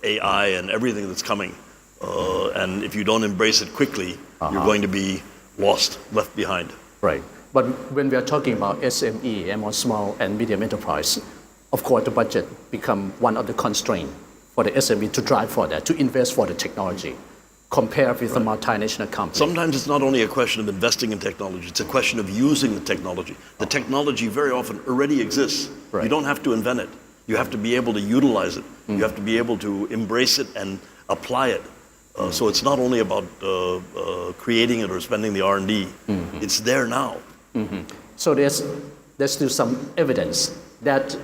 AI and everything that's coming. And if you don't embrace it quickly, you're going to be lost, left behind. Right. But when we are talking about SME, small and medium enterprise, of course the budget become one of the constraints for the SME to drive for that, to invest for the technology. compared with a multinational company. Sometimes it's not only a question of investing in technology, it's a question of using the technology. The technology very often already exists. Right. You don't have to invent it. You have to be able to utilize it. You have to be able to embrace it and apply it. So it's not only about creating it or spending the R&D. It's there now. So there's still some evidence that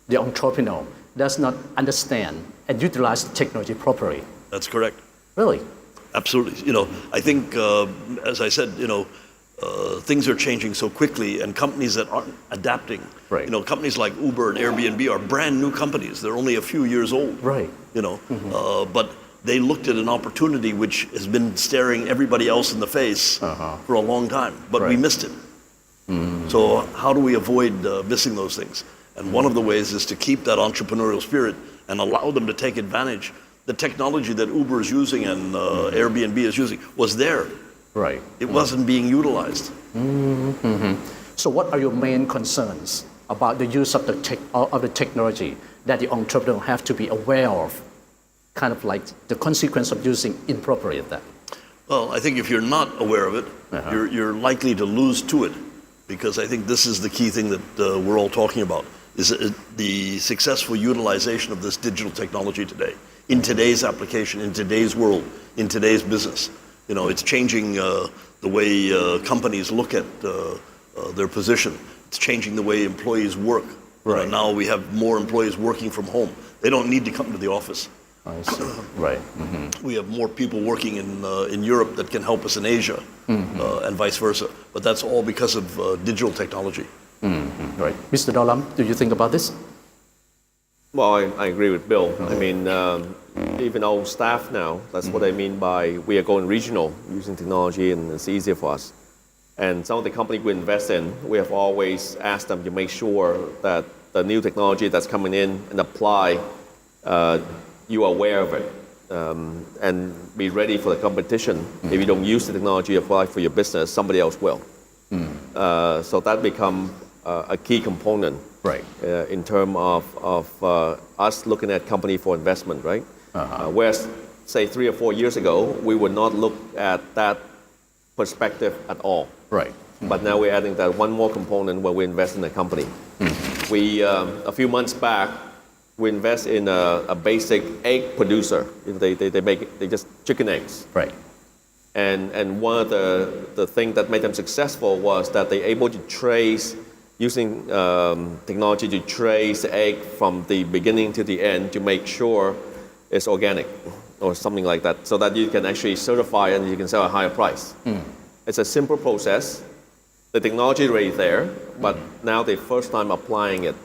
the entrepreneur does not understand and utilize the technology properly. That's correct. Really? Absolutely. I think, as I said, things are changing so quickly, and companies that aren't adapting. Right. Companies like Uber and Airbnb are brand new companies. They're only a few years old. Right. But they looked at an opportunity which has been staring everybody else in the face for a long time, but we Right. missed it. So how do we avoid missing those things? And one of the ways is to keep that entrepreneurial spirit and allow them to take advantage. The technology that Uber is using and Airbnb is using was there. Right. It wasn't being utilized. So what are your main concerns about the use of the technology that the entrepreneur have to be aware of, kind of like the consequence of using improperly that? Well, I think if you're not aware of it, you're likely to lose to it, because I think this is the key thing that we're all talking about, is the successful utilization of this digital technology today, in today's application, in today's world, in today's business. It's changing the way companies look at their position. It's changing the way employees work. Right. Now we have more employees working from home. They don't need to come to the office. I see. Right. We have more people working in Europe that can help us in Asia, and vice versa. But that's all because of digital technology. Right. Mr. Dolam, do you think about this? Well, I agree with Bill. I mean, even our staff now, that's what I mean by we are going regional using technology, and it's easier for us. And some of the companies we invest in, we have always asked them to make sure that the new technology that's coming in and apply, you are aware of it, and be ready for the competition. If you don't use the technology apply for your business, somebody else will. So that become a key component. Right. In terms of us looking at company for investment, right? Whereas, say, 3 or 4 years ago, we would not look at that perspective at all. Right. But now we're adding that one more component where we invest in a company. We, a few months back, we invest in a basic egg producer. They just chicken eggs. Right. And one of the things that made them successful was that they're able to trace, using technology to trace the egg from the beginning to the end to make sure it's organic or something like that, so that you can actually certify and you can sell at a higher price. It's a simple process. The technology is already there, but now they first time applying it,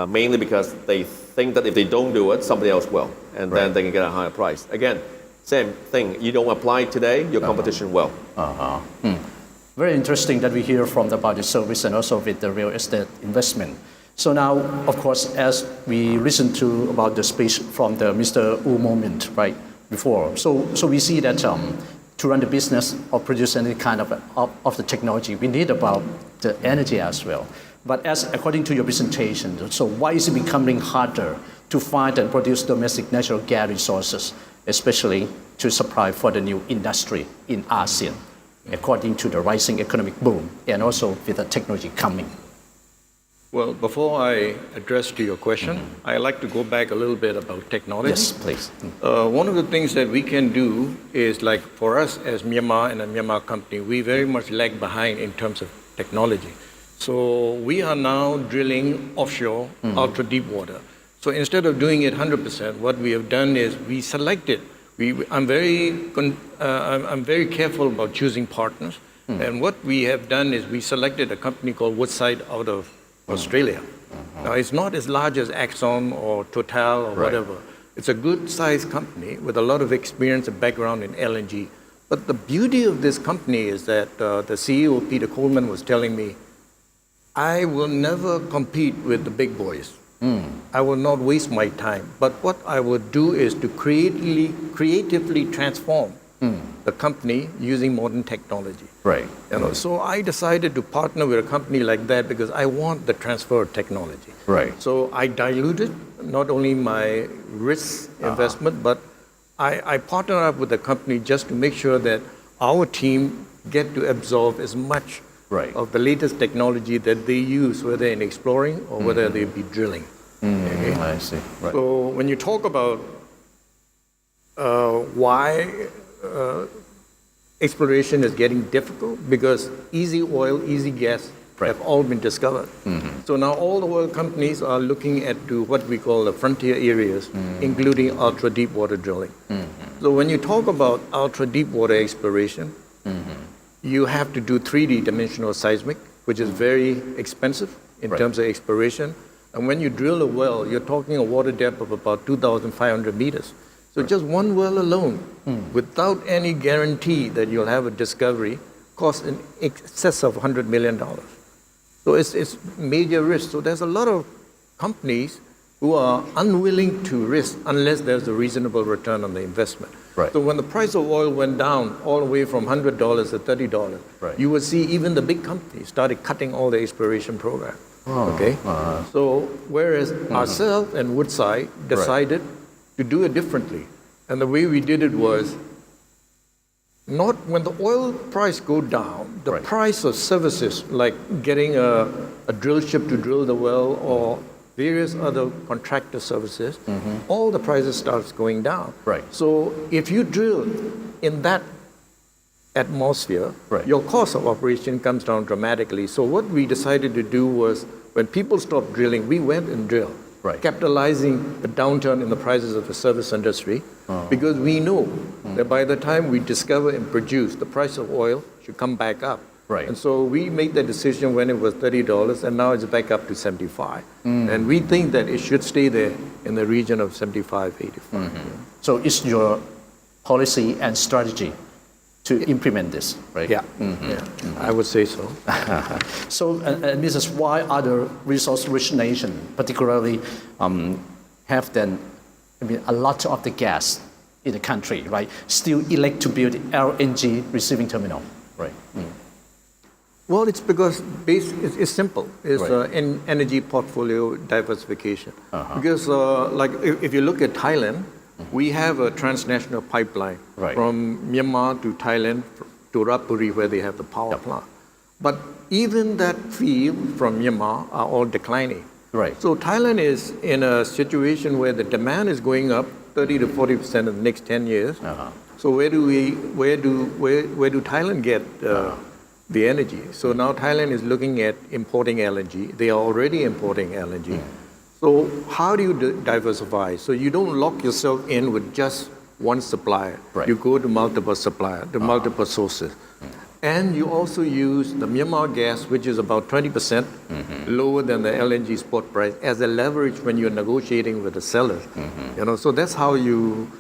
mainly because they think that if they don't do it, somebody else will, and then they can get a higher price. Again, same thing. You don't apply it today, your competition will. Very interesting that we hear about the service and also with the real estate investment. So now, of course, as we listened to about the speech from the Mr. Wu moment right before, so we see that to run the business or produce any kind of the technology, we need about the energy as well. But as according to your presentation, so why is it becoming harder to find and produce domestic natural gas resources, especially to supply for the new industry in ASEAN, according to the rising economic boom and also with the technology coming? Well, before I address to your question, I'd like to go back a little bit about technology. Yes, please. One of the things that we can do is, like for us as Myanmar and a Myanmar company, we very much lag behind in terms of technology. So we are now drilling offshore, ultra deep water. So instead of doing it 100%, what we have done is we selected. I'm very careful about choosing partners. And what we have done is we selected a company called Woodside out of Australia. Now, it's not as large as Exxon or Total or whatever. It's a good-sized company with a lot of experience and background in LNG. But the beauty of this company is that the CEO, Peter Coleman, was telling me, I will never compete with the big boys. I will not waste my time. But what I would do is to creatively transform the company using modern technology. Right. So I decided to partner with a company like that because I want the transfer of technology. Right. So I diluted not only my risk investment, but I partner up with the company just to make sure that our team get to absorb as much Right. of the latest technology that they use, whether in exploring or whether they be drilling. Okay? I see. Right. So when you talk about why exploration is getting difficult, because easy oil, easy gas have all been discovered. So now all the oil companies are looking at to what we call the frontier areas, including ultra deep water drilling. So when you talk about ultra deep water exploration, you have to do 3D dimensional seismic, which is very expensive in terms of exploration. And when you drill a well, you're talking a water depth of about 2,500 meters. So just one well alone, without any guarantee that you'll have a discovery, costs in excess of $100 million. So it's major risk. So there's a lot of companies who are unwilling to risk unless there's a reasonable return on the investment. Right. So when the price of oil went down all the way from $100 to $30, you will see even the big companies started cutting all the exploration program. Okay? So whereas ourselves and Woodside decided to do it differently. And the way we did it was not when the oil price go down, the price of services like getting a drill ship to drill the well or various other contractor services, all the prices starts going down. Right. So if you drill in that atmosphere, your cost of operation comes down dramatically. So what we decided to do was when people stopped drilling, we went and drilled, capitalizing the downturn in the prices of the service industry, because we know that by the time we discover and produce, the price of oil should come back up. And so we made the decision when it was $30, and now it's back up to 75. And we think that it should stay there in the region of 75, 85. So it's your policy and strategy to implement this, right? Yeah, I would say so. So, and this is why other resource-rich nations, particularly, have then, a lot of the gas in the country, right? Still elect to build LNG receiving terminal, right? Well, it's because it's simple. It's an energy portfolio diversification. Because like if you look at Thailand, we have a transnational pipeline from Myanmar to Thailand to Rapuri where they have the power plant. But even that field from Myanmar are all declining. So Thailand is in a situation where the demand is going up 30 to 40% in the next 10 years. So where do Thailand get the energy? So now Thailand is looking at importing LNG. They are already importing LNG. So how do you diversify? So you don't lock yourself in with just one supplier. You go to multiple suppliers, to multiple sources. And you also use the Myanmar gas, which is about 20% lower than the LNG spot price, as a leverage when you're negotiating with the sellers. So that's how you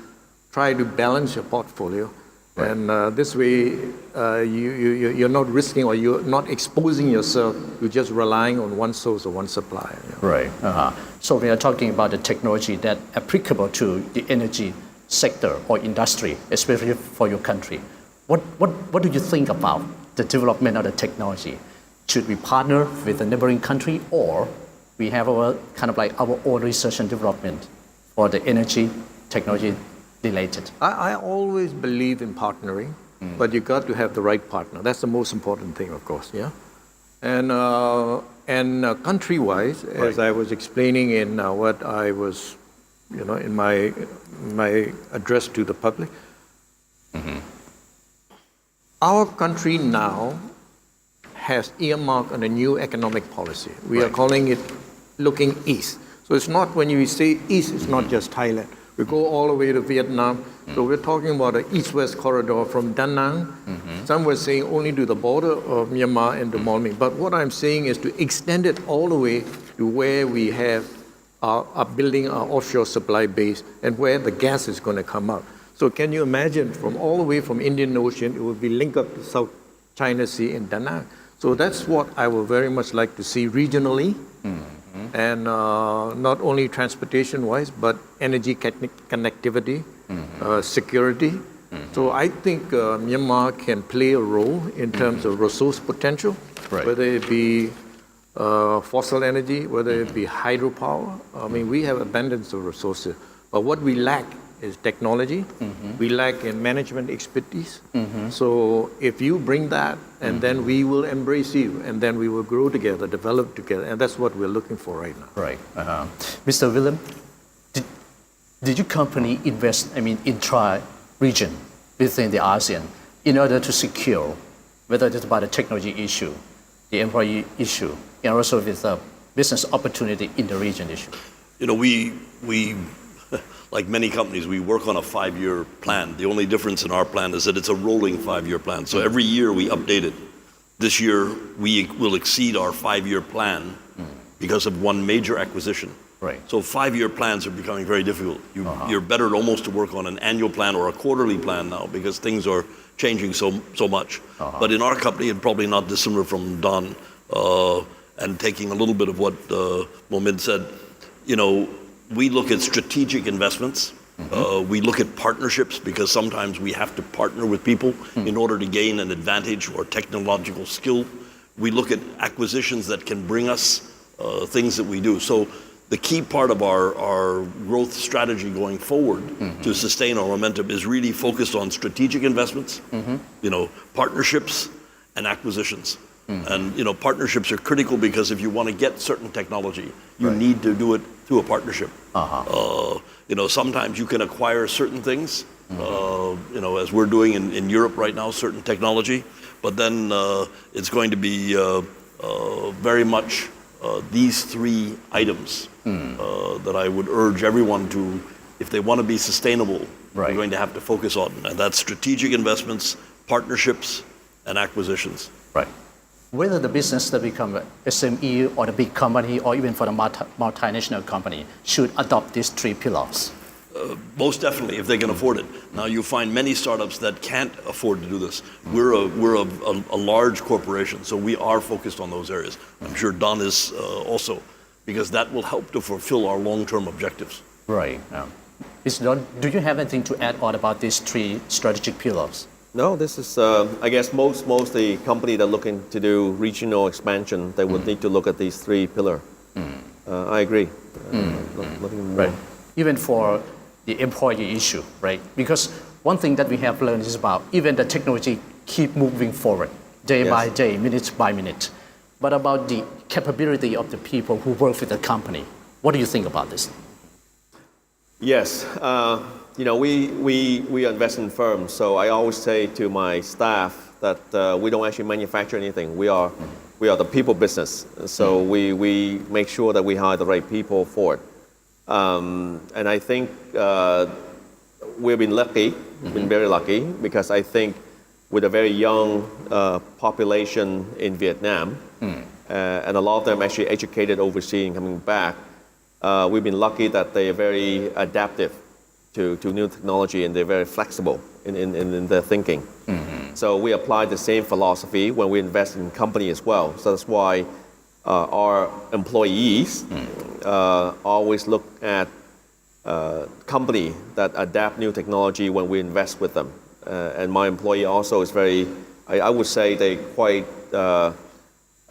try to balance your portfolio. And this way, you're not risking or you're not exposing yourself to just relying on one source or one supplier. So we are talking about the technology that applicable to the energy sector or industry, especially for your country. What do you think about the development of the technology? Should we partner with a neighboring country, or we have our kind of like our own research and development for the energy technology related? I always believe in partnering, but you got to have the right partner. That's the most important thing, of course. And country-wise, as I was explaining in what I was, in my address to the public, our country now has earmarked on a new economic policy. We are calling it looking east. So it's not, when you say east, it's not just Thailand. We go all the way to Vietnam. So we're talking about an east-west corridor from Da Nang. Some were saying only to the border of Myanmar and to Malming. But what I'm saying is to extend it all the way to where we are building our offshore supply base and where the gas is going to come out. So can you imagine from all the way from Indian Ocean, it will be linked up to South China Sea in Da Nang. So that's what I would very much like to see regionally. And not only transportation-wise, but energy connectivity, security. So I think Myanmar can play a role in terms of resource potential, whether it be fossil energy, whether it be hydropower. I mean, we have abundance of resources. But what we lack is technology. We lack in management expertise. So if you bring that, and then we will embrace you, and then we will grow together, develop together, and that's what we're looking for right now. Right. Mr. Willem, did your company invest, in tri-region within the ASEAN in order to secure, whether it's about the technology issue, the employee issue, and also with the business opportunity in the region issue? We like many companies, we work on a 5-year plan. The only difference in our plan is that it's a rolling 5-year plan. So every year we update it. This year we will exceed our 5-year plan because of one major acquisition. Right. So 5-year plans are becoming very difficult. You're better almost to work on an annual plan or a quarterly plan now because things are changing so much. But in our company, and probably not dissimilar from Don, and taking a little bit of what Momin said, we look at strategic investments. We look at partnerships because sometimes we have to partner with people in order to gain an advantage or technological skill. We look at acquisitions that can bring us things that we do. So the key part of our growth strategy going forward to sustain our momentum is really focused on strategic investments, partnerships and acquisitions. And partnerships are critical because if you want to get certain technology, you need to do it through a partnership. Sometimes you can acquire certain things, as we're doing in Europe right now, certain technology, but then it's going to be very much these 3 items that I would urge everyone to, if they want to be sustainable, they're going to have to focus on, and that's strategic investments, partnerships, and acquisitions. Right. Whether the business that become an SME or the big company or even for the multinational company should adopt these 3 pillars. Most definitely, if they can afford it. Now, you find many startups that can't afford to do this. We're a large corporation, so we are focused on those areas. I'm sure Don is also, because that will help to fulfill our long-term objectives. Right. Mr. Don, do you have anything to add on about these 3 strategic pillars? No, this is, I guess most the company that are looking to do regional expansion, they would need to look at these 3 pillars. I agree. Nothing more. Right. Even for the employee issue, right? Because one thing that we have learned is about even the technology keep moving forward day by day, minute by minute. But about the capability of the people who work with the company, what do you think about this? Yes. We invest in firms, so I always say to my staff that we don't actually manufacture anything. We are the people business. So we make sure that we hire the right people for it. And I think we've been lucky, been very lucky, because I think with a very young population in Vietnam, and a lot of them actually educated overseas and coming back, we've been lucky that they are very adaptive to new technology, and they're very flexible in their thinking. So we apply the same philosophy when we invest in company as well. So that's why our employees always look at company that adapt new technology when we invest with them. And my employee also is very, I would say they quite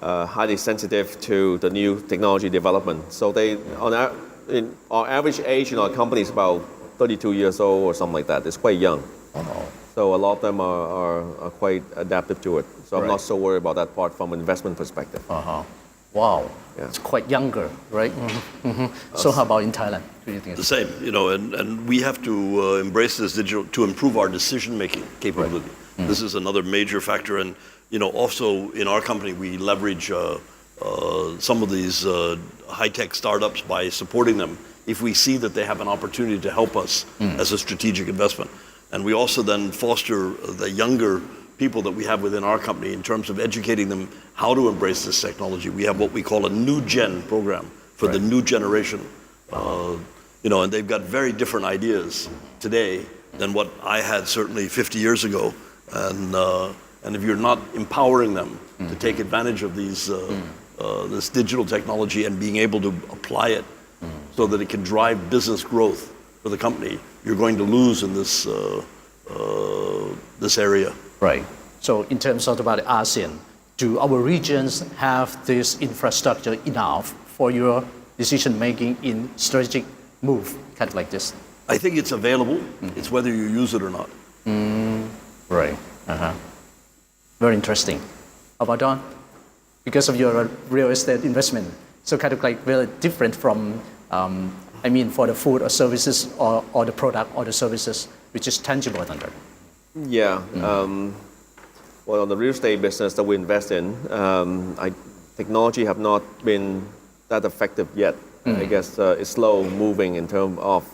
highly sensitive to the new technology development. So they, in our average age in our company is about 32 years old or something like that. It's quite young. So a lot of them are quite adaptive to it. So I'm not so worried about that part from an investment perspective. Wow, it's quite younger, right? So how about in Thailand? Do you think the same? And we have to embrace this digital to improve our decision-making capability. This is another major factor, and also in our company we leverage some of these high-tech startups by supporting them if we see that they have an opportunity to help us as a strategic investment. And we also then foster the younger people that we have within our company in terms of educating them how to embrace this technology. We have what we call a new gen program for the new generation. And they've got very different ideas today than what I had certainly 50 years ago. And if you're not empowering them to take advantage of these this digital technology and being able to apply it so that it can drive business growth for the company, you're going to lose in this this area. Right. So in terms of about ASEAN, do our regions have this infrastructure enough for your decision making in strategic move, kind of like this? I think it's available. It's whether you use it or not. Right. Very interesting. How about Don? Because of your real estate investment, so kind of like very different from, for the food or services or the product or the services, which is tangible under. Yeah. Well, on the real estate business that we invest in, technology have not been that effective yet. I guess it's slow moving in terms of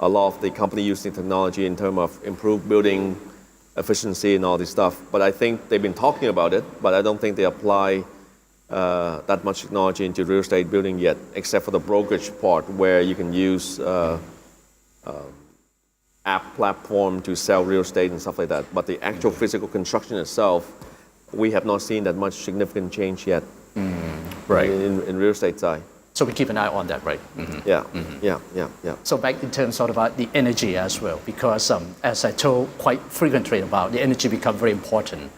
a lot of the company using technology in terms of improved building efficiency and all this stuff. But I think they've been talking about it, but I don't think they apply that much technology into real estate building yet, except for the brokerage part where you can use app platform to sell real estate and stuff like that. But the actual physical construction itself, we have not seen that much significant change yet. Right. In real estate side. So we keep an eye on that, right? Yeah. So back in terms of about the energy as well, because as I told quite frequently about, the energy become very important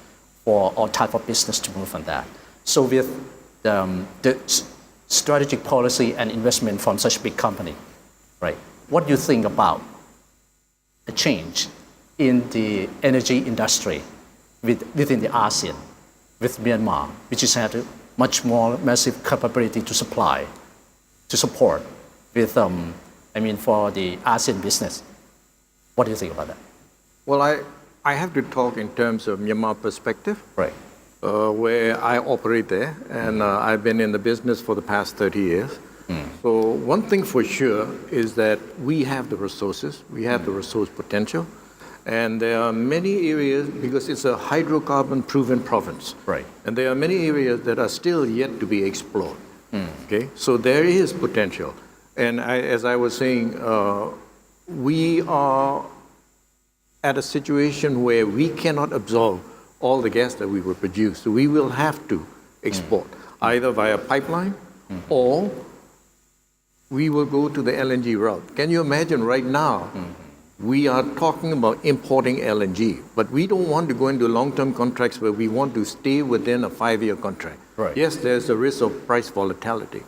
for all type of business to move on that. So with the strategic policy and investment from such big company, right? What do you think about a change in the energy industry within the ASEAN, with Myanmar, which has had a much more massive capability to supply, to support with, for the ASEAN business? What do you think about that? Well, I have to talk in terms of Myanmar perspective, Right. Where I operate there, and I've been in the business for the past 30 years. So one thing for sure is that we have the resources, we have the resource potential, and there are many areas, because it's a hydrocarbon-proven province. Right. And there are many areas that are still yet to be explored. Okay, so there is potential. And as I was saying, we are at a situation where we cannot absorb all the gas that we will produce. So we will have to export, either via pipeline or we will go to the LNG route. Can you imagine right now, we are talking about importing LNG, but we don't want to go into long-term contracts where we want to stay within a 5-year contract. Right. Yes, there's a risk of price volatility.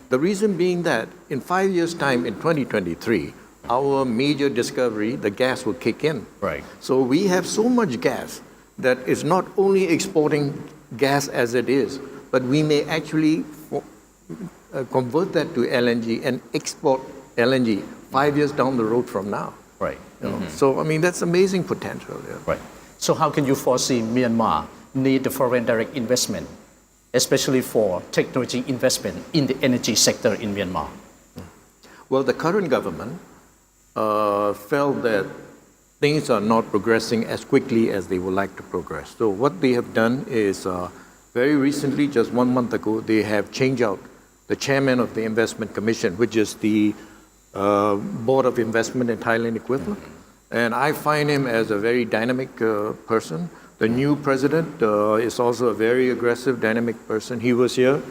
The reason being that in 5 years' time, in 2023, our major discovery, the gas will kick in. Right. So we have so much gas that is not only exporting gas as it is, but we may actually convert that to LNG and export LNG 5 years down the road from now. Right. You know? So, that's amazing potential. Yeah. Right. So how can you foresee Myanmar need the foreign direct investment, especially for technology investment in the energy sector in Myanmar? Well, the current government felt that things are not progressing as quickly as they would like to progress. So what they have done is very recently, just 1 month ago, they have changed out the chairman of the Investment Commission, which is the Board of Investment in Thailand equivalent. And I find him as a very dynamic person. The new president is also a very aggressive, dynamic person. He was here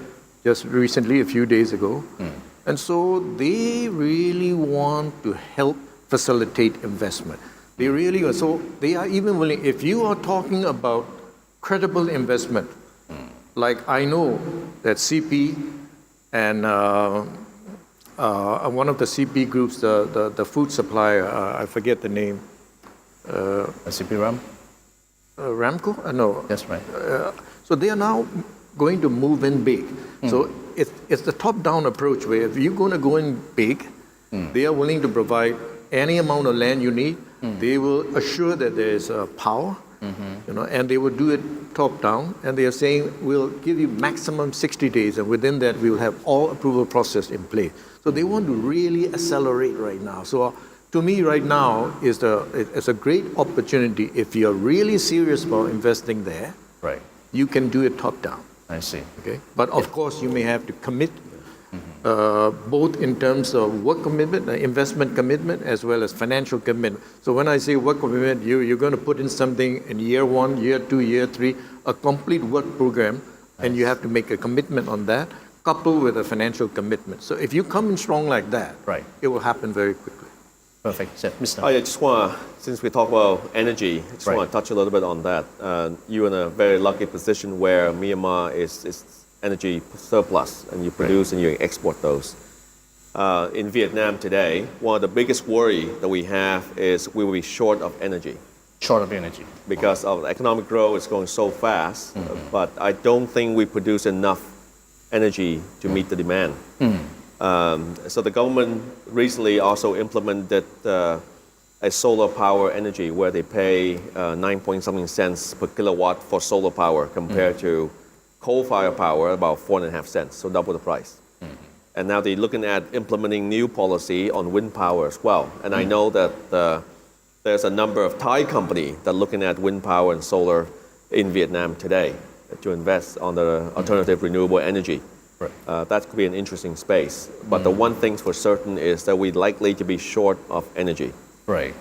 just recently, a few days ago. And so they really want to help facilitate investment. They really are. So they are even willing, if you are talking about credible investment, like I know that CP and one of the CP groups, the food supplier, I forget the name. CP Ram? Ramco? No. That's right. So they are now going to move in big. So it's the top-down approach where if you're going to go in big, they are willing to provide any amount of land you need. They will assure that there is power, and they will do it top-down. And they are saying, we'll give you maximum 60 days, and within that, we will have all approval process in place. So they want to really accelerate right now. So to me, right now, it's a great opportunity. If you're really serious about investing there, Right. you can do it top-down. I see. Okay, but of course you may have to commit both in terms of work commitment, investment commitment, as well as financial commitment. So when I say work commitment, you're going to put in something in year 1, year 2, year 3, a complete work program, and you have to make a commitment on that, coupled with a financial commitment. So if you come in strong like that, Right. it will happen very quickly. Perfect. So, Mr. I just want to, since we talk about energy, I just Right. want to touch a little bit on that. You're in a very lucky position where Myanmar is energy surplus, and you produce and you export those. in Vietnam today, one of the biggest worry that we have is we will be short of energy Short of energy. because of the economic growth is going so fast. But I don't think we produce enough energy to meet the demand. So the government recently also implemented a solar power energy where they pay 9 point something cents per kilowatt for solar power compared to coal-fired power about 4.5 cents, so double the price. And now they're looking at implementing new policy on wind power as well. And I know that there's a number of Thai companies that are looking at wind power and solar in Vietnam today to invest on the alternative renewable energy. Right. That could be an interesting space. But the one thing for certain is that we're likely to be short of energy Right.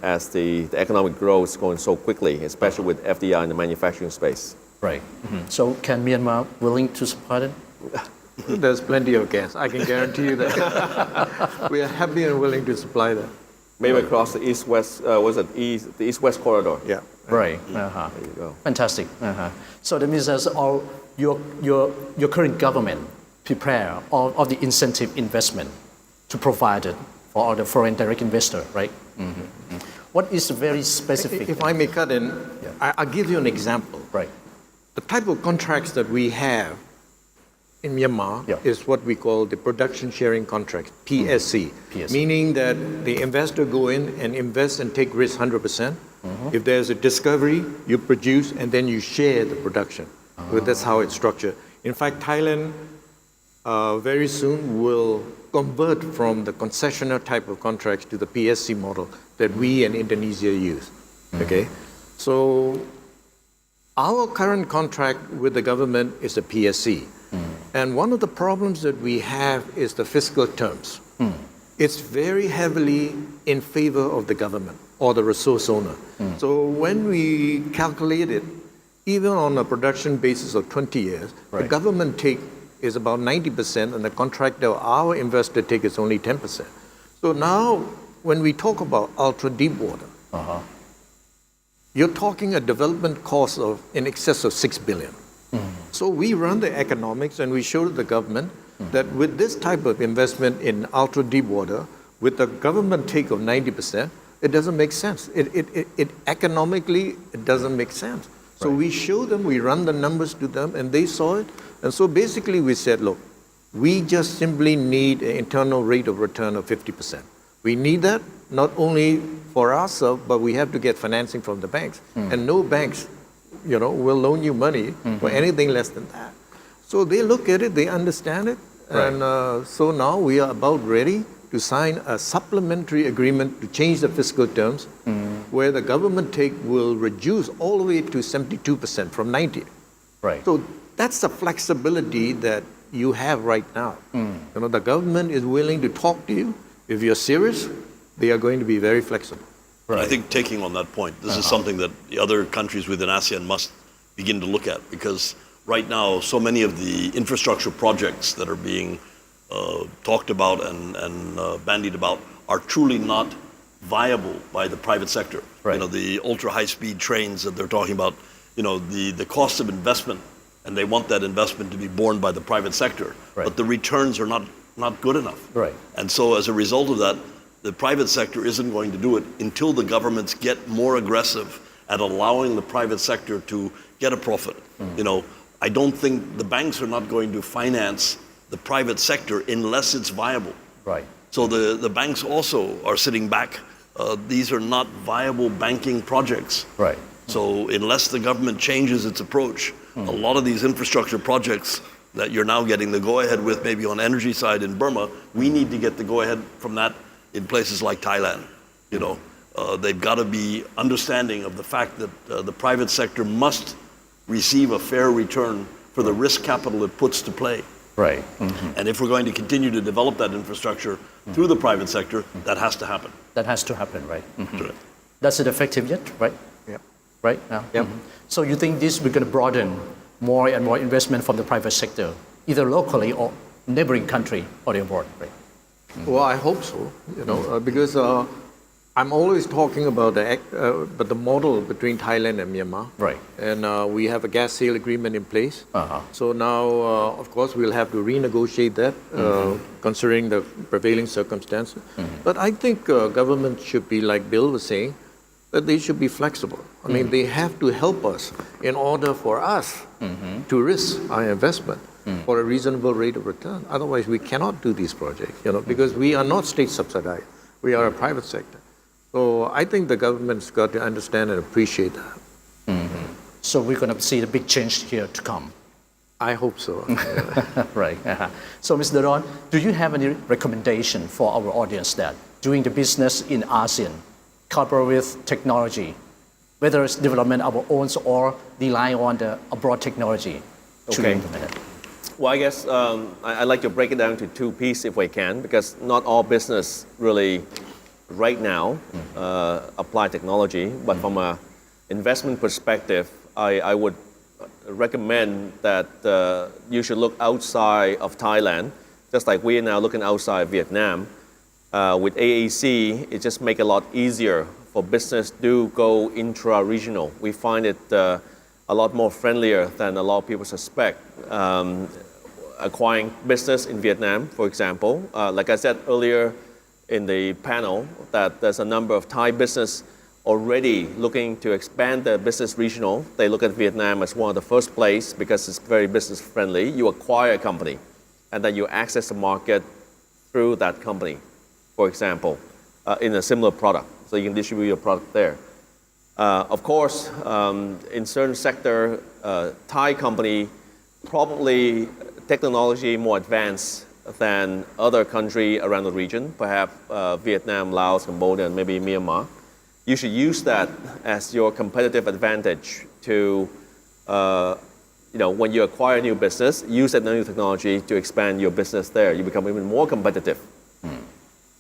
as the economic growth is going so quickly, especially with FDI in the manufacturing space. Right. So can Myanmar willing to supply it? There's plenty of gas. I can guarantee you that. We are happy and willing to supply that. Maybe across the east-west, the east-west corridor. Yeah. Right. There you go. Fantastic. So that means that your current government prepare all of the incentive investment to provide it for all the foreign direct investor, right? What is very specific? If I may cut in, I'll give you an example. Right. The type of contracts that we have in Myanmar is what we call the production sharing contract, PSC, meaning that the investor go in and invest and take risk 100%. If there's a discovery, you produce and then you share the production. So that's how it's structured. In fact, Thailand very soon will convert from the concessionaire type of contracts to the PSC model that we and Indonesia use. Okay, so our current contract with the government is a PSC. And one of the problems that we have is the fiscal terms. It's very heavily in favor of the government or the resource owner. So when we calculate it, even on a production basis of 20 years, the government take is about 90% and the contractor, our investor take is only 10%. So now when we talk about ultra deep water, you're talking a development cost of in excess of 6 billion. So we run the economics and we show the government that with this type of investment in ultra deep water, with the government take of 90%, it doesn't make sense. It economically, it doesn't make sense. So we show them, we run the numbers to them and they saw it. And so basically we said, look, we just simply need an internal rate of return of 50%. We need that not only for ourselves, but we have to get financing from the banks. And no banks will loan you money for anything less than that. So they look at it, they understand it, and so now we are about ready to sign a supplementary agreement to change the fiscal terms, where the government take will reduce all the way to 72% from 90. Right. So that's the flexibility that you have right now. The government is willing to talk to you. If you're serious, they are going to be very flexible. I think taking on that point, this is something that the other countries within ASEAN must begin to look at, because right now so many of the infrastructure projects that are being talked about and bandied about are truly not viable by the private sector. The ultra high-speed trains that they're talking about, the cost of investment, and they want that investment to be borne by the private sector, but the returns are not good enough. And so as a result of that, the private sector isn't going to do it until the governments get more aggressive at allowing the private sector to get a profit. I don't think the banks are not going to finance the private sector unless it's viable. So the banks also are sitting back. These are not viable banking projects. So unless the government changes its approach, a lot of these infrastructure projects that you're now getting the go-ahead with, maybe on energy side in Burma, we need to get the go-ahead from that in places like Thailand. They've got to be understanding of the fact that the private sector must receive a fair return for the risk capital it puts to play. And if we're going to continue to develop that infrastructure through the private sector, that has to happen. That has to happen, right? That's it effective yet, right? Right now? So you think this we're going to broaden more and more investment from the private sector, either locally or neighboring country or abroad, right? Well, I hope so, because I'm always talking about but the model between Thailand and Myanmar. Right. And we have a gas sale agreement in place. So now, of course, we'll have to renegotiate that, considering the prevailing circumstances. But I think government should be, like Bill was saying, that they should be flexible. I mean, they have to help us in order for us to risk our investment for a reasonable rate of return. Otherwise, we cannot do these projects, because we are not state subsidized. We are a private sector. So I think the government's got to understand and appreciate that. So we're going to see the big change here to come. I hope so. Right. So, Mr. Ron, do you have any recommendation for our audience that doing the business in ASEAN, coupled with technology, whether it's development of our own or rely on the abroad technology, should be implemented? Well, I guess I'd like to break it down to two pieces if we can, because not all business really right now apply technology, but from an investment perspective, I would recommend that you should look outside of Thailand, just like we are now looking outside Vietnam. With AAC, it just makes it a lot easier for business to go intra-regional. We find it a lot more friendlier than a lot of people suspect. Acquiring business in Vietnam, for example, like I said earlier in the panel, that there's a number of Thai business already looking to expand their business regional. They look at Vietnam as one of the first place because it's very business friendly. You acquire a company and then you access the market through that company, for example, in a similar product. So you can distribute your product there. Of course, in certain sector, Thai company probably technology more advanced than other country around the region, perhaps Vietnam, Laos, Cambodia, and maybe Myanmar. You should use that as your competitive advantage to, when you acquire a new business, use that new technology to expand your business there. You become even more competitive.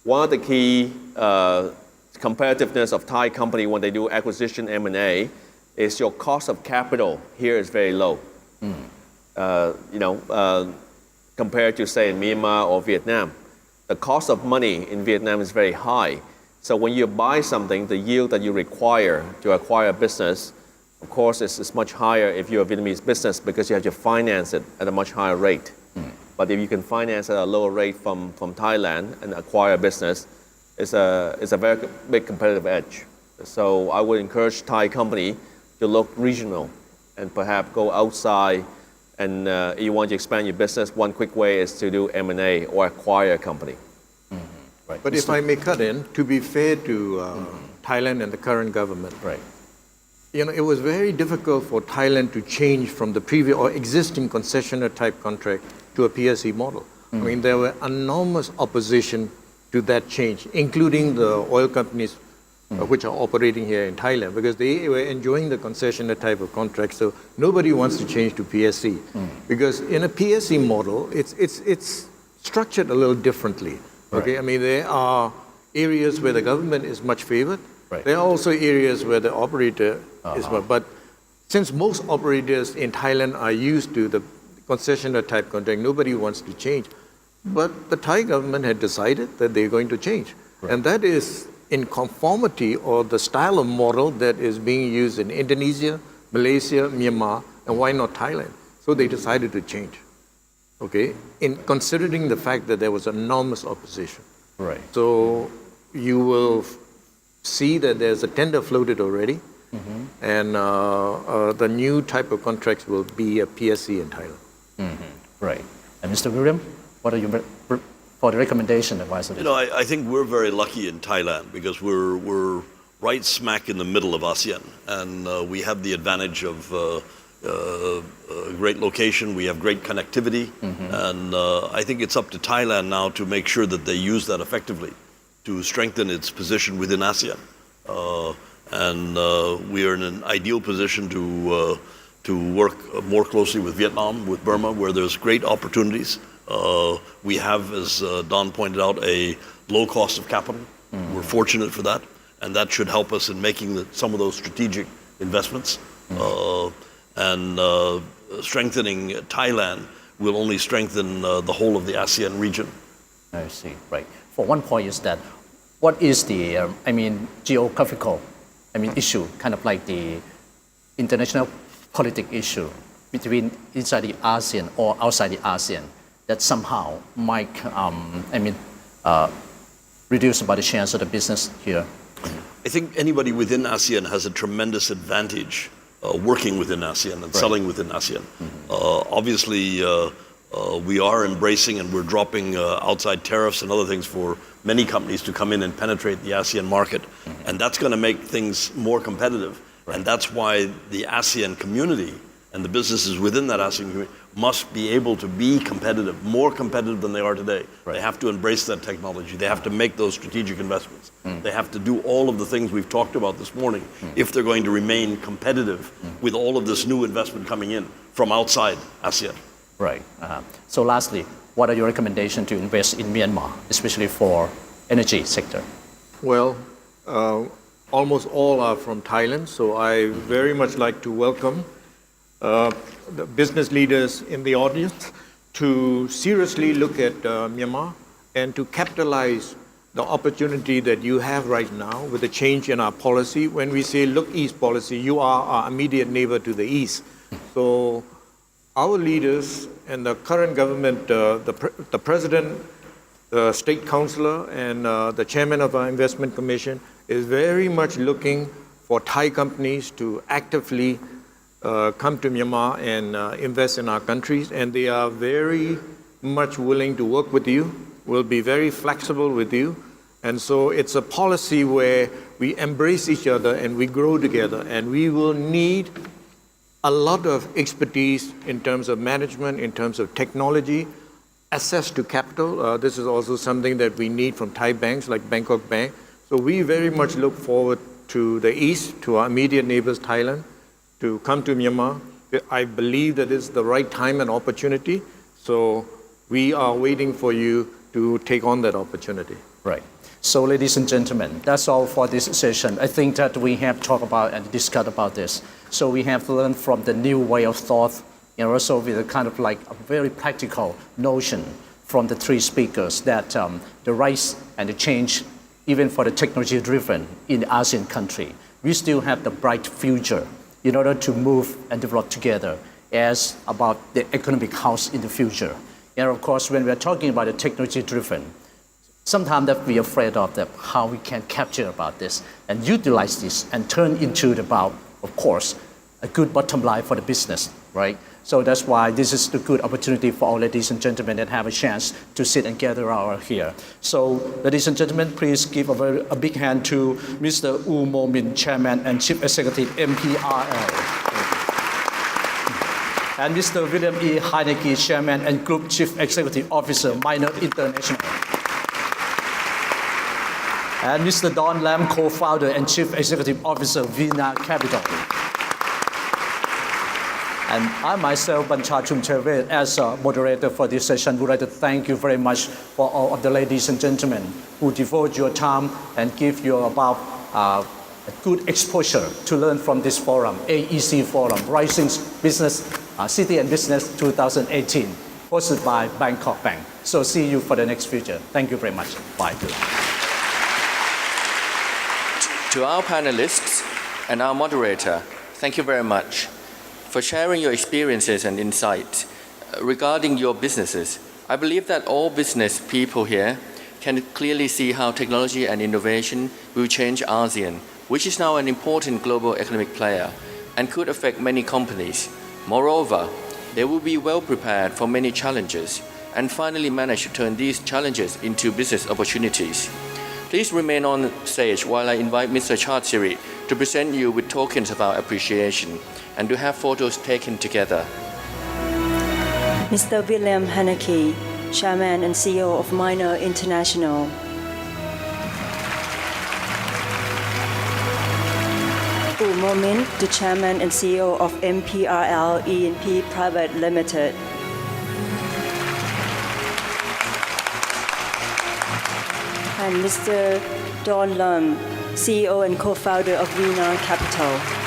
One of the key competitiveness of Thai company when they do acquisition M&A is your cost of capital here is very low. Compared to, say, in Myanmar or Vietnam. The cost of money in Vietnam is very high. So when you buy something, the yield that you require to acquire a business, of course, is much higher if you're a Vietnamese business because you have to finance it at a much higher rate. But if you can finance at a lower rate from Thailand and acquire a business, it's a very big competitive edge. So I would encourage Thai company to look regional and perhaps go outside. And you want to expand your business, one quick way is to do M&A or acquire a company. Right. But if I may cut in, to be fair to Thailand and the current government, Right. It was very difficult for Thailand to change from the previous or existing concessionaire type contract to a PSE model. I mean, there were enormous opposition to that change, including the oil companies which are operating here in Thailand, because they were enjoying the concessionaire type of contract. So nobody wants to change to PSE, because in a PSE model, it's structured a little differently. Okay, I mean, there are areas where the government is much favored. Right. There are also areas where the operator is, but since most operators in Thailand are used to the concessionaire type contract, nobody wants to change. But the Thai government had decided that they're going to change, and that is in conformity or the style of model that is being used in Indonesia, Malaysia, Myanmar, and why not Thailand? So they decided to change, okay, in considering the fact that there was enormous opposition. Right. So you will see that there's a tender floated already, and the new type of contracts will be a PSC in Thailand. Right. And Mr. William, what are your for the recommendation advice of this? I think we're very lucky in Thailand because we're right smack in the middle of ASEAN, and we have the advantage of a great location. We have great connectivity, and I think it's up to Thailand now to make sure that they use that effectively to strengthen its position within ASEAN. And we are in an ideal position to work more closely with Vietnam, with Burma, where there's great opportunities. We have, as Don pointed out, a low cost of capital. We're fortunate for that, and that should help us in making some of those strategic investments. And strengthening Thailand will only strengthen the whole of the ASEAN region. I see, right. For one point is that what is the, geographical, issue, kind of like the international political issue between inside the ASEAN or outside the ASEAN that somehow might, reduce about the chance of the business here? I think anybody within ASEAN has a tremendous advantage working within ASEAN and selling within ASEAN. Obviously, we are embracing and we're dropping outside tariffs and other things for many companies to come in and penetrate the ASEAN market. And that's going to make things more competitive. And that's why the ASEAN community and the businesses within that ASEAN community must be able to be competitive, more competitive than they are today. They have to embrace that technology. They have to make those strategic investments. They have to do all of the things we've talked about this morning if they're going to remain competitive with all of this new investment coming in from outside ASEAN. Right. So lastly, what are your recommendations to invest in Myanmar, especially for energy sector? Well, almost all are from Thailand, so I very much like to welcome the business leaders in the audience to seriously look at Myanmar and to capitalize the opportunity that you have right now with the change in our policy. When we say look east policy, you are our immediate neighbor to the east. So our leaders and the current government, the president, the state councillor, and the chairman of our investment commission is very much looking for Thai companies to actively come to Myanmar and invest in our countries, and they are very much willing to work with you, will be very flexible with you. And so it's a policy where we embrace each other and we grow together, and we will need a lot of expertise in terms of management, in terms of technology, access to capital. This is also something that we need from Thai banks like Bangkok Bank. So we very much look forward to the east, to our immediate neighbors, Thailand, to come to Myanmar. I believe that it's the right time and opportunity. So we are waiting for you to take on that opportunity. Right. So ladies and gentlemen, that's all for this session. I think that we have talked about and discussed about this. So we have learned from the new way of thought, and also with a kind of like a very practical notion from the three speakers that the rise and the change, even for the technology driven in the ASEAN country, we still have the bright future in order to move and develop together as about the economic house in the future. And of course, when we're talking about the technology driven, sometimes that we're afraid of that how we can capture about this and utilize this and turn into about, of course, a good bottom line for the business, right? So that's why this is the good opportunity for all ladies and gentlemen that have a chance to sit and gather around here. So ladies and gentlemen, please give a big hand to Mr. U Mo Min, Chairman and Chief Executive, MPRL. And Mr. William E. Heineke, Chairman and Group Chief Executive Officer, Minor International. And Mr. Don Lam, Co-founder and Chief Executive Officer, Vina Capital. And I myself, Bancha Chumcherve, as a moderator for this session, would like to thank you very much for all of the ladies and gentlemen who devote your time and give you about a good exposure to learn from this forum, AEC Forum, Rising Business, City and Business 2018, hosted by Bangkok Bank. So see you for the next future. Thank you very much. Bye. To our panelists and our moderator, thank you very much for sharing your experiences and insights regarding your businesses. I believe that all business people here can clearly see how technology and innovation will change ASEAN, which is now an important global economic player and could affect many companies. Moreover, they will be well prepared for many challenges and finally manage to turn these challenges into business opportunities. Please remain on stage while I invite Mr. Chatsiri to present you with tokens of our appreciation and to have photos taken together. Mr. William Heineke, Chairman and CEO of Minor International. U Mo Min, the Chairman and CEO of MPRL E&P Private Limited. And Mr. Don Lam, CEO and co-founder of Vina Capital.